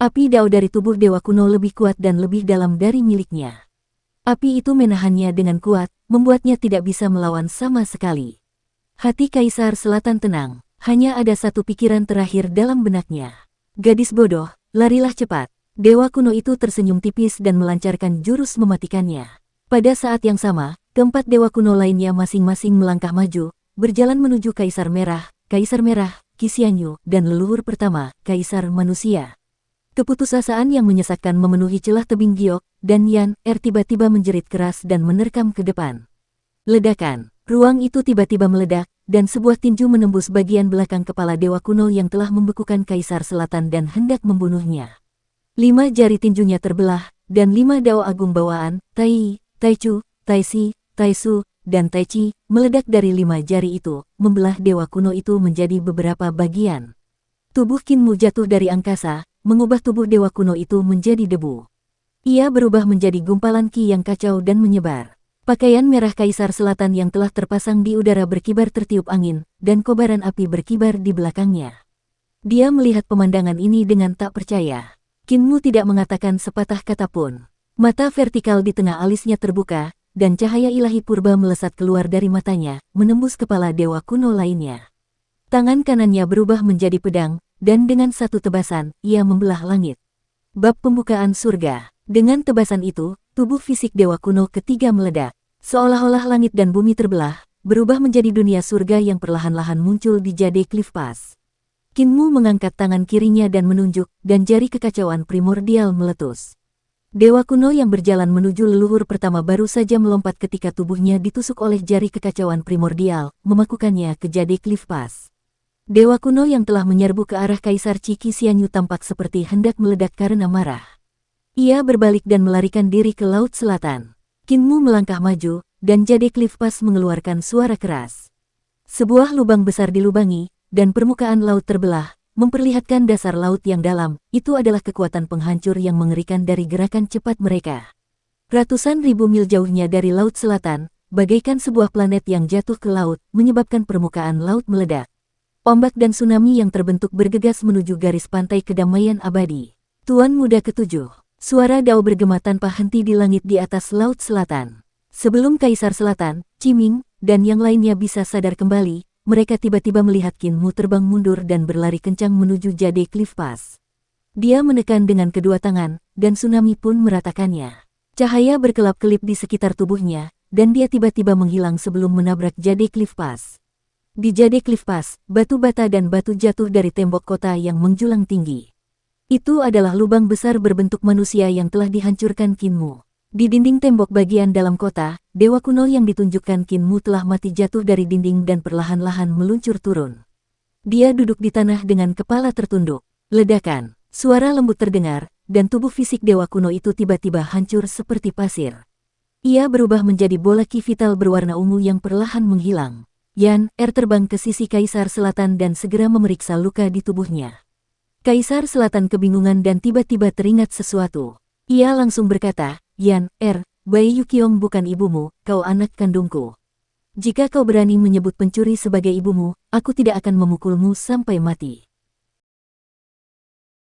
Api Dao dari tubuh dewa kuno lebih kuat dan lebih dalam dari miliknya. Api itu menahannya dengan kuat, membuatnya tidak bisa melawan sama sekali. Hati Kaisar Selatan tenang, hanya ada satu pikiran terakhir dalam benaknya. Gadis bodoh, larilah cepat. Dewa kuno itu tersenyum tipis dan melancarkan jurus mematikannya. Pada saat yang sama, keempat dewa kuno lainnya masing-masing melangkah maju, berjalan menuju Kaisar Merah, Qi Xianyu, dan leluhur pertama, Kaisar Manusia. Keputusasaan yang menyesakkan memenuhi celah tebing giok, dan Yan, tiba-tiba menjerit keras dan menerkam ke depan. Ledakan. Ruang itu tiba-tiba meledak, dan sebuah tinju menembus bagian belakang kepala dewa kuno yang telah membekukan Kaisar Selatan dan hendak membunuhnya. 5 jari tinjunya terbelah, dan 5 dao agung bawaan, Tai, Taichu, Taisi, Taisu, dan Taichi, meledak dari 5 jari itu, membelah dewa kuno itu menjadi beberapa bagian. Tubuh Qinmu jatuh dari angkasa, mengubah tubuh dewa kuno itu menjadi debu. Ia berubah menjadi gumpalan ki yang kacau dan menyebar. Pakaian merah Kaisar Selatan yang telah terpasang di udara berkibar tertiup angin, dan kobaran api berkibar di belakangnya. Dia melihat pemandangan ini dengan tak percaya. Qinmu tidak mengatakan sepatah kata pun. Mata vertikal di tengah alisnya terbuka, dan cahaya ilahi purba melesat keluar dari matanya, menembus kepala dewa kuno lainnya. Tangan kanannya berubah menjadi pedang, dan dengan satu tebasan, ia membelah langit. Bab pembukaan surga. Dengan tebasan itu, tubuh fisik dewa kuno ketiga meledak. Seolah-olah langit dan bumi terbelah, berubah menjadi dunia surga yang perlahan-lahan muncul di Jade Cliff Pass. Qinmu mengangkat tangan kirinya dan menunjuk, dan jari kekacauan primordial meletus. Dewa kuno yang berjalan menuju leluhur pertama baru saja melompat ketika tubuhnya ditusuk oleh jari kekacauan primordial, memakukannya ke Jade Cliff Pass. Dewa kuno yang telah menyerbu ke arah Kaisar Qi Xianyu tampak seperti hendak meledak karena marah. Ia berbalik dan melarikan diri ke Laut Selatan. Qinmu melangkah maju, dan Jade Cliff Pass mengeluarkan suara keras. Sebuah lubang besar dilubangi, dan permukaan laut terbelah, memperlihatkan dasar laut yang dalam. Itu adalah kekuatan penghancur yang mengerikan dari gerakan cepat mereka. Ratusan ribu mil jauhnya dari Laut Selatan, bagaikan sebuah planet yang jatuh ke laut, menyebabkan permukaan laut meledak. Ombak dan tsunami yang terbentuk bergegas menuju garis pantai kedamaian abadi. Tuan Muda Ketujuh. Suara Dao bergema tanpa henti di langit di atas Laut Selatan. Sebelum Kaisar Selatan, Qiming, dan yang lainnya bisa sadar kembali, mereka tiba-tiba melihat Qinmu terbang mundur dan berlari kencang menuju Jade Cliff Pass. Dia menekan dengan kedua tangan, dan tsunami pun meratakannya. Cahaya berkelap-kelip di sekitar tubuhnya, dan dia tiba-tiba menghilang sebelum menabrak Jade Cliff Pass. Di Jade Cliff Pass, batu bata dan batu jatuh dari tembok kota yang menjulang tinggi. Itu adalah lubang besar berbentuk manusia yang telah dihancurkan Qinmu. Di dinding tembok bagian dalam kota, dewa kuno yang ditunjukkan Qinmu telah mati jatuh dari dinding dan perlahan-lahan meluncur turun. Dia duduk di tanah dengan kepala tertunduk. Ledakan, suara lembut terdengar, dan tubuh fisik dewa kuno itu tiba-tiba hancur seperti pasir. Ia berubah menjadi bola ki vital berwarna ungu yang perlahan menghilang. Yan, terbang ke sisi Kaisar Selatan dan segera memeriksa luka di tubuhnya. Kaisar Selatan kebingungan dan tiba-tiba teringat sesuatu. Ia langsung berkata, Yan, Bai Yuqiong bukan ibumu, kau anak kandungku. Jika kau berani menyebut pencuri sebagai ibumu, aku tidak akan memukulmu sampai mati.